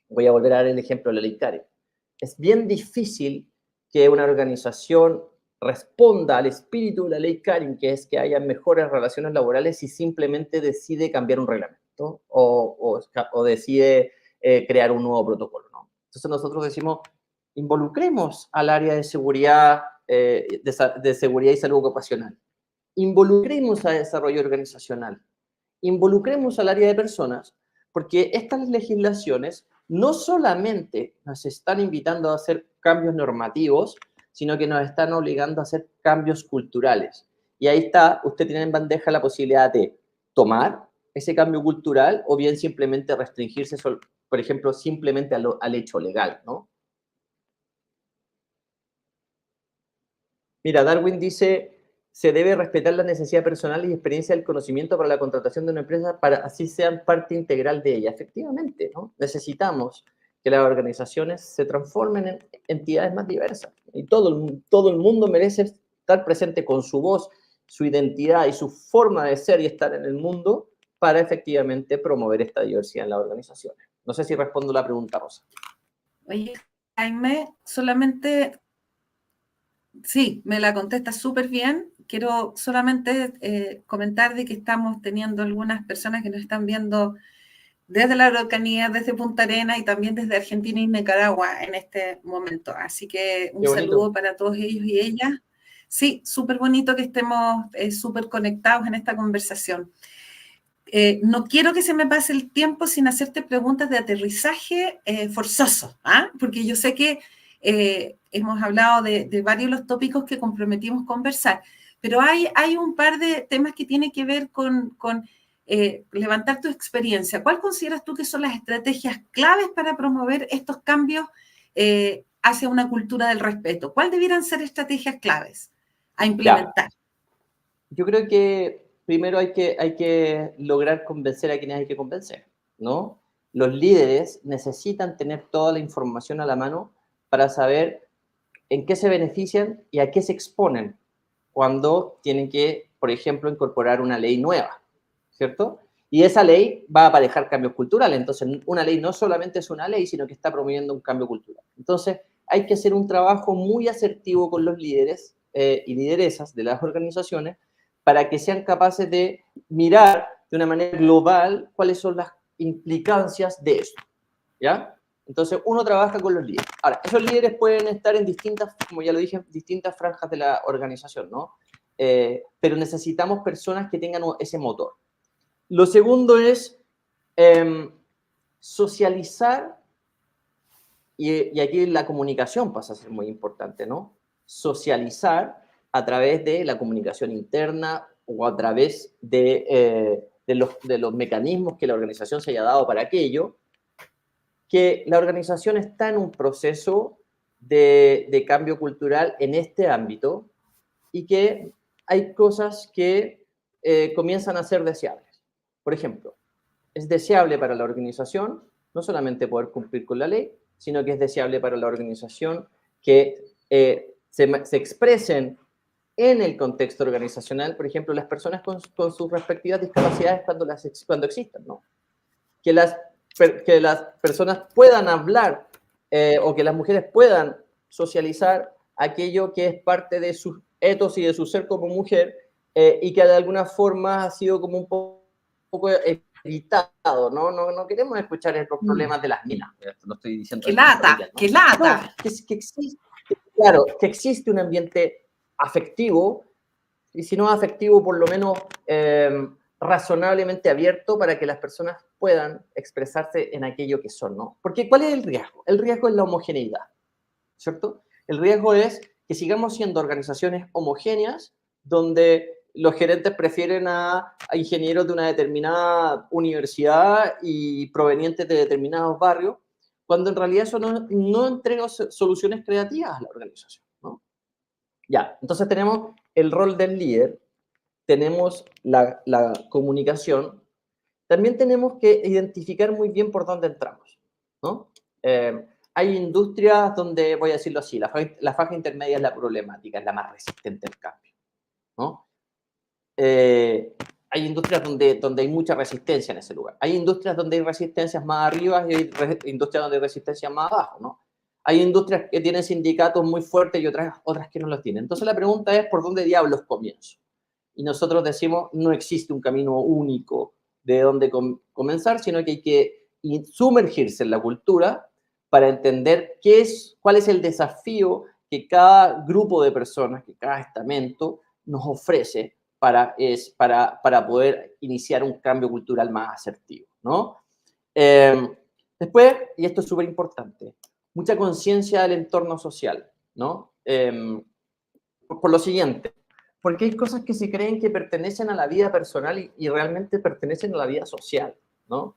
Voy a volver a dar el ejemplo de la ley CARI. Es bien difícil que una organización responda al espíritu de la ley CARI, que es que haya mejores relaciones laborales, si simplemente decide cambiar un reglamento o decide crear un nuevo protocolo, ¿no? Entonces nosotros decimos, involucremos al área de seguridad, de seguridad y salud ocupacional, involucremos a desarrollo organizacional, involucremos al área de personas, porque estas legislaciones no solamente nos están invitando a hacer cambios normativos, sino que nos están obligando a hacer cambios culturales. Y ahí está, usted tiene en bandeja la posibilidad de tomar ese cambio cultural o bien simplemente restringirse, por ejemplo, simplemente al hecho legal, ¿no? Mira, Darwin dice, se debe respetar la necesidad personal y experiencia del conocimiento para la contratación de una empresa para así sean parte integral de ella. Efectivamente, ¿no? Necesitamos que las organizaciones se transformen en entidades más diversas. Y todo el mundo merece estar presente con su voz, su identidad y su forma de ser y estar en el mundo para efectivamente promover esta diversidad en las organizaciones. No sé si respondo la pregunta, Rosa. Oye, Jaime, solamente, sí, me la contestas súper bien. Quiero solamente comentar de que estamos teniendo algunas personas que nos están viendo desde la Araucanía, desde Punta Arenas y también desde Argentina y Nicaragua en este momento. Así que un saludo para todos ellos y ellas. Sí, súper bonito que estemos súper conectados en esta conversación. No quiero que se me pase el tiempo sin hacerte preguntas de aterrizaje forzoso, ¿ah? Porque yo sé que hemos hablado de varios de los tópicos que comprometimos conversar, pero hay un par de temas que tienen que ver con levantar tu experiencia. ¿Cuál consideras tú que son las estrategias claves para promover estos cambios hacia una cultura del respeto? ¿Cuáles debieran ser estrategias claves a implementar? Ya. Yo creo que primero hay que lograr convencer a quienes hay que convencer, ¿no? Los líderes necesitan tener toda la información a la mano para saber en qué se benefician y a qué se exponen cuando tienen que, por ejemplo, incorporar una ley nueva, ¿cierto? Y esa ley va a aparejar cambios culturales. Entonces, una ley no solamente es una ley, sino que está promoviendo un cambio cultural. Entonces, hay que hacer un trabajo muy asertivo con los líderes y lideresas de las organizaciones para que sean capaces de mirar de una manera global cuáles son las implicancias de esto, ¿ya? Entonces, uno trabaja con los líderes. Ahora, esos líderes pueden estar en distintas, como ya lo dije, distintas franjas de la organización, ¿no? Pero necesitamos personas que tengan ese motor. Lo segundo es socializar, y aquí la comunicación pasa a ser muy importante, ¿no? Socializar a través de la comunicación interna o a través de los mecanismos que la organización se haya dado para aquello, que la organización está en un proceso de cambio cultural en este ámbito y que hay cosas que comienzan a ser deseables. Por ejemplo, es deseable para la organización no solamente poder cumplir con la ley, sino que es deseable para la organización que se expresen en el contexto organizacional, por ejemplo, las personas con sus respectivas discapacidades cuando existan, ¿no? Que las personas puedan hablar o que las mujeres puedan socializar aquello que es parte de su etos y de su ser como mujer y que de alguna forma ha sido como un poco evitado, ¿no? No queremos escuchar los problemas de las minas. Esto lo estoy diciendo. ¡Qué lata! ¿No? ¡Qué lata! No, que existe, claro, que existe un ambiente afectivo, y si no afectivo, por lo menos razonablemente abierto para que las personas puedan expresarse en aquello que son, ¿no? Porque ¿cuál es el riesgo? El riesgo es la homogeneidad, ¿cierto? El riesgo es que sigamos siendo organizaciones homogéneas donde los gerentes prefieren a ingenieros de una determinada universidad y provenientes de determinados barrios, cuando en realidad eso no entrega soluciones creativas a la organización, ¿no? Ya, entonces tenemos el rol del líder, tenemos la comunicación, también tenemos que identificar muy bien por dónde entramos, ¿no? Hay industrias donde, voy a decirlo así, la faja intermedia es la problemática, es la más resistente al cambio, ¿no? Hay industrias donde hay mucha resistencia en ese lugar. Hay industrias donde hay resistencias más arriba y hay industrias donde hay resistencia más abajo, ¿no? Hay industrias que tienen sindicatos muy fuertes y otras que no los tienen. Entonces la pregunta es, ¿por dónde diablos comienzo? Y nosotros decimos, no existe un camino único de dónde comenzar, sino que hay que sumergirse en la cultura para entender cuál es el desafío que cada grupo de personas, que cada estamento nos ofrece para poder iniciar un cambio cultural más asertivo, ¿no? Después, y esto es súper importante, mucha conciencia del entorno social, ¿no? Por lo siguiente, porque hay cosas que se creen que pertenecen a la vida personal y realmente pertenecen a la vida social, ¿no?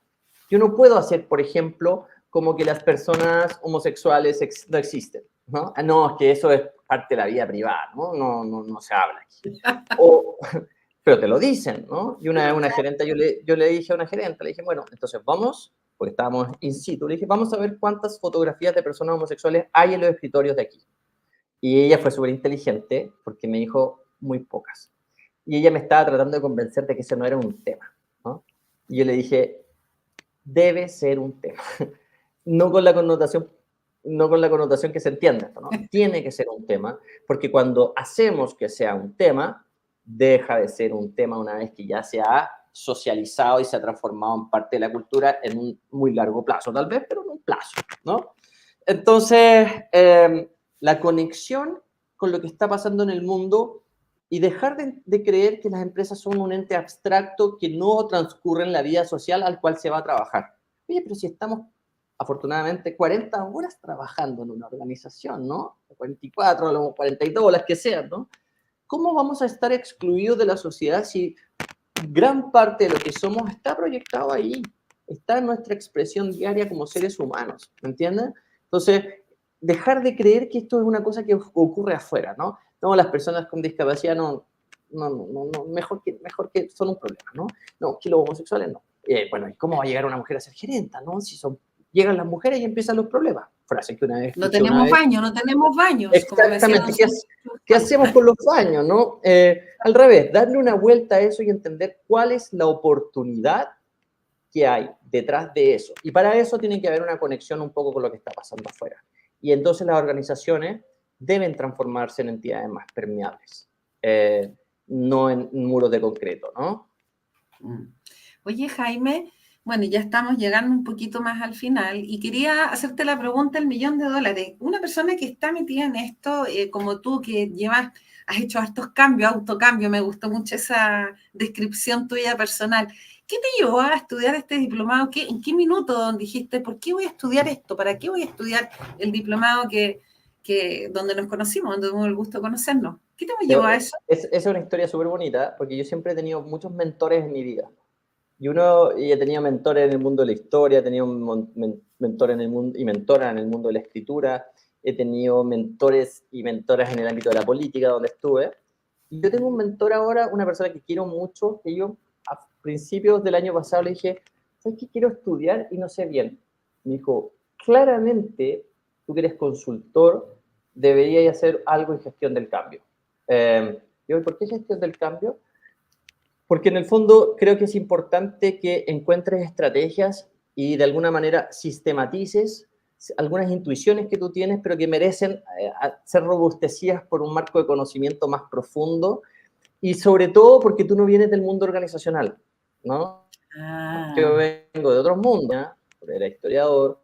Yo no puedo hacer, por ejemplo, como que las personas homosexuales no existen, ¿no? No, es que eso es parte de la vida privada, ¿no? No se habla aquí. Pero te lo dicen, ¿no? Y una gerente, yo le dije a una gerente, le dije, bueno, entonces vamos, porque estábamos in situ, le dije, vamos a ver cuántas fotografías de personas homosexuales hay en los escritorios de aquí. Y ella fue súper inteligente porque me dijo muy pocas. Y ella me estaba tratando de convencer de que ese no era un tema, ¿no? Y yo le dije, debe ser un tema. No con la connotación que se entienda esto, ¿no? Tiene que ser un tema, porque cuando hacemos que sea un tema, deja de ser un tema una vez que ya se ha socializado y se ha transformado en parte de la cultura en un muy largo plazo, tal vez, pero en un plazo, ¿no? Entonces, la conexión con lo que está pasando en el mundo y dejar de creer que las empresas son un ente abstracto que no transcurre en la vida social al cual se va a trabajar. Oye, pero si estamos, afortunadamente, 40 horas trabajando en una organización, ¿no? 44, 42, las que sean, ¿no? ¿Cómo vamos a estar excluidos de la sociedad si gran parte de lo que somos está proyectado ahí? Está en nuestra expresión diaria como seres humanos, ¿me entiendes? Entonces, dejar de creer que esto es una cosa que ocurre afuera, ¿no? No, las personas con discapacidad no, mejor que son un problema, ¿no? No, que los homosexuales no. Bueno, ¿y cómo va a llegar una mujer a ser gerenta, no? Si llegan las mujeres y empiezan los problemas. Frase que una vez No tenemos baños, no tenemos baños. Exactamente. ¿Qué hacemos con los baños, no? Al revés, darle una vuelta a eso y entender cuál es la oportunidad que hay detrás de eso. Y para eso tiene que haber una conexión un poco con lo que está pasando afuera. Y entonces las organizaciones deben transformarse en entidades más permeables, no en muros de concreto, ¿no? Oye, Jaime, bueno, ya estamos llegando un poquito más al final y quería hacerte la pregunta del $1.000.000. Una persona que está metida en esto, como tú, que has hecho hartos cambios, autocambios, me gustó mucho esa descripción tuya personal. ¿Qué te llevó a estudiar este diplomado? ¿En qué minuto dijiste, por qué voy a estudiar esto? ¿Para qué voy a estudiar el diplomado donde nos conocimos, donde tuvimos el gusto de conocernos? ¿Qué te llevó a eso? Es una historia súper bonita, porque yo siempre he tenido muchos mentores en mi vida. Y he tenido mentores en el mundo de la historia, he tenido mentor en el mundo y mentora en el mundo de la escritura, he tenido mentores y mentoras en el ámbito de la política, donde estuve. Y yo tengo un mentor ahora, una persona que quiero mucho, que yo a principios del año pasado le dije, ¿sabes qué? Quiero estudiar y no sé bien. Me dijo, claramente, tú que eres consultor, deberías hacer algo en gestión del cambio. Yo, ¿por qué gestión del cambio? Porque en el fondo creo que es importante que encuentres estrategias y de alguna manera sistematices algunas intuiciones que tú tienes, pero que merecen ser robustecidas por un marco de conocimiento más profundo y sobre todo porque tú no vienes del mundo organizacional, ¿no? Yo vengo de otros mundos, ¿ya? Era historiador,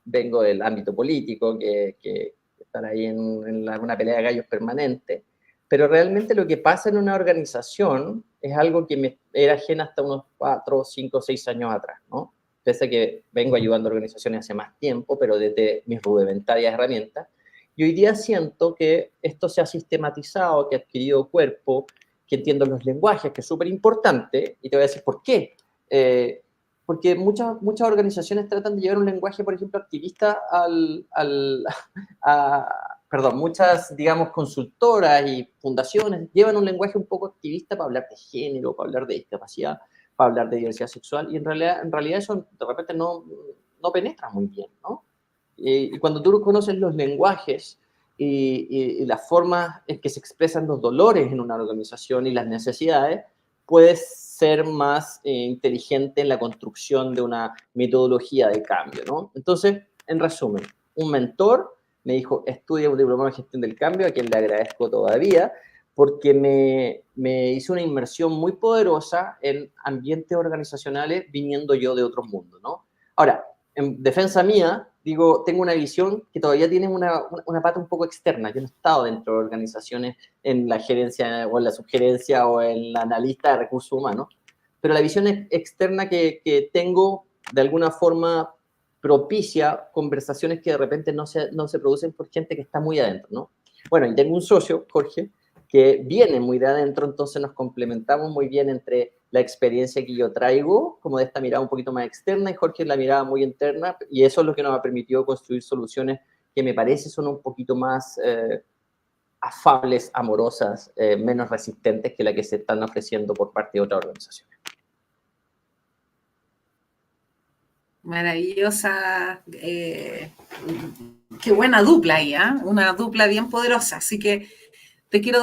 vengo del ámbito político, que estar ahí en una pelea de gallos permanente. Pero realmente lo que pasa en una organización es algo que me era ajena hasta unos 4, 5, 6 años atrás, ¿no? Pese a que vengo ayudando a organizaciones hace más tiempo, pero desde mis rudimentarias herramientas. Y hoy día siento que esto se ha sistematizado, que ha adquirido cuerpo, que entiendo los lenguajes, que es súper importante, y te voy a decir por qué. Porque muchas organizaciones tratan de llevar un lenguaje, por ejemplo, activista muchas, digamos, consultoras y fundaciones llevan un lenguaje un poco activista para hablar de género, para hablar de discapacidad, para hablar de diversidad sexual, y en realidad eso de repente no penetra muy bien, ¿no? Y cuando tú conoces los lenguajes y las formas en que se expresan los dolores en una organización y las necesidades, puedes ser más inteligente en la construcción de una metodología de cambio, ¿no? Entonces, en resumen, un mentor me dijo, estudia un diplomado en gestión del cambio, a quien le agradezco todavía, porque me hizo una inmersión muy poderosa en ambientes organizacionales viniendo yo de otros mundos, ¿no? Ahora, en defensa mía, digo, tengo una visión que todavía tiene una pata un poco externa. Yo no he estado dentro de organizaciones en la gerencia o en la subgerencia o en la analista de recursos humanos, pero la visión externa que tengo de alguna forma propicia conversaciones que de repente no se producen por gente que está muy adentro, ¿no? Bueno, y tengo un socio, Jorge, que viene muy de adentro, entonces nos complementamos muy bien entre la experiencia que yo traigo, como de esta mirada un poquito más externa, y Jorge la mirada muy interna, y eso es lo que nos ha permitido construir soluciones que me parece son un poquito más afables, amorosas, menos resistentes que la que se están ofreciendo por parte de otras organizaciones. Maravillosa, qué buena dupla ahí, ¿eh? Una dupla bien poderosa. Así que te quiero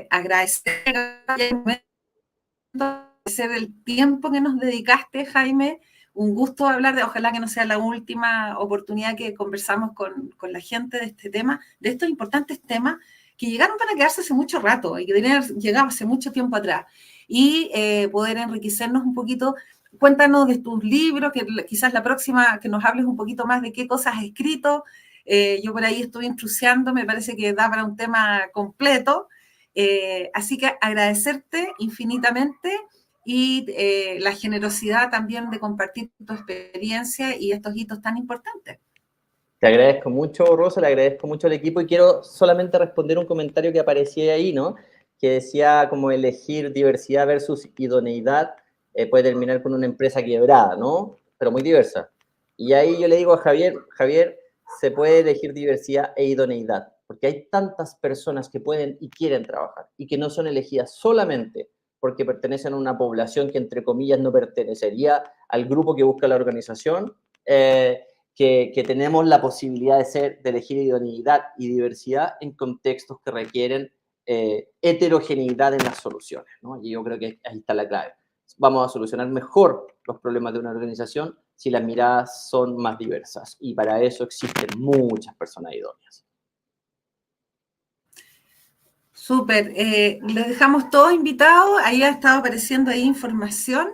agradecer el tiempo que nos dedicaste, Jaime. Un gusto hablar ojalá que no sea la última oportunidad que conversamos con la gente de este tema, de estos importantes temas que llegaron para quedarse hace mucho rato y que deberían haber llegado hace mucho tiempo atrás. Y poder enriquecernos un poquito. Cuéntanos de tus libros, que quizás la próxima que nos hables un poquito más de qué cosas has escrito. Yo por ahí estuve intrusiando, me parece que da para un tema completo. Así que agradecerte infinitamente y la generosidad también de compartir tu experiencia y estos hitos tan importantes. Te agradezco mucho, Rosa, le agradezco mucho al equipo y quiero solamente responder un comentario que aparecía ahí, ¿no? Que decía como elegir diversidad versus idoneidad puede terminar con una empresa quebrada, ¿no? Pero muy diversa. Y ahí yo le digo a Javier, se puede elegir diversidad e idoneidad, porque hay tantas personas que pueden y quieren trabajar y que no son elegidas solamente porque pertenecen a una población que, entre comillas, no pertenecería al grupo que busca la organización, que tenemos la posibilidad de elegir idoneidad y diversidad en contextos que requieren heterogeneidad en las soluciones, ¿no? Y yo creo que ahí está la clave. Vamos a solucionar mejor los problemas de una organización si las miradas son más diversas, y para eso existen muchas personas idóneas. Súper. Les dejamos todos invitados. Ahí ha estado apareciendo ahí información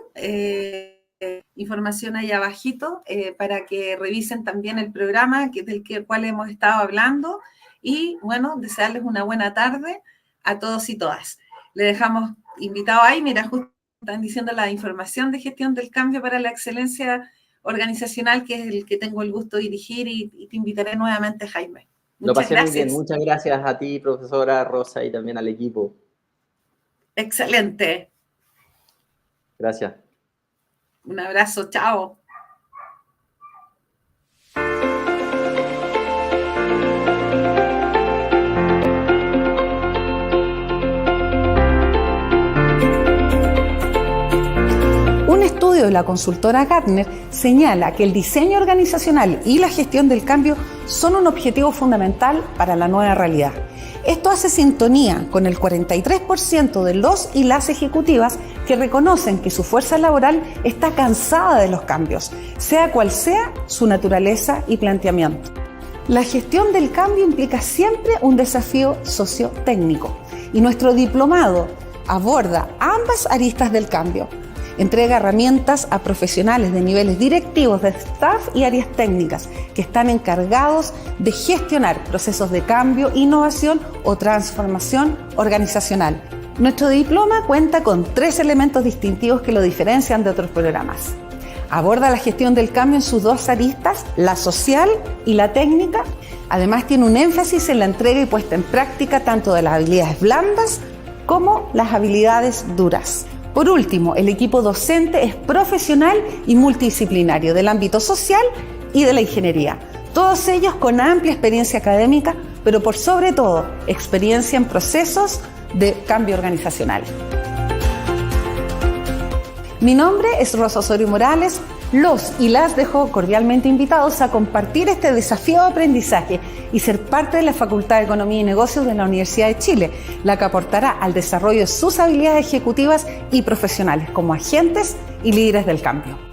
ahí abajito, para que revisen también el programa del cual hemos estado hablando. Y bueno, desearles una buena tarde a todos y todas. Les dejamos invitados ahí. Mira, justo están diciendo la información de gestión del cambio para la excelencia organizacional, que es el que tengo el gusto de dirigir, y te invitaré nuevamente, Jaime. Lo pasé muy bien. Muchas gracias a ti, profesora Rosa, y también al equipo. Excelente. Gracias. Un abrazo. Chao. Un estudio de la consultora Gartner señala que el diseño organizacional y la gestión del cambio son un objetivo fundamental para la nueva realidad. Esto hace sintonía con el 43% de los y las ejecutivas que reconocen que su fuerza laboral está cansada de los cambios, sea cual sea su naturaleza y planteamiento. La gestión del cambio implica siempre un desafío sociotécnico, y nuestro diplomado aborda ambas aristas del cambio. Entrega herramientas a profesionales de niveles directivos de staff y áreas técnicas que están encargados de gestionar procesos de cambio, innovación o transformación organizacional. Nuestro diploma cuenta con 3 elementos distintivos que lo diferencian de otros programas. Aborda la gestión del cambio en sus 2 aristas, la social y la técnica. Además, tiene un énfasis en la entrega y puesta en práctica tanto de las habilidades blandas como las habilidades duras. Por último, el equipo docente es profesional y multidisciplinario del ámbito social y de la ingeniería. Todos ellos con amplia experiencia académica, pero por sobre todo, experiencia en procesos de cambio organizacional. Mi nombre es Rosa Osorio Morales. Los y las dejo cordialmente invitados a compartir este desafío de aprendizaje y ser parte de la Facultad de Economía y Negocios de la Universidad de Chile, la que aportará al desarrollo de sus habilidades ejecutivas y profesionales como agentes y líderes del cambio.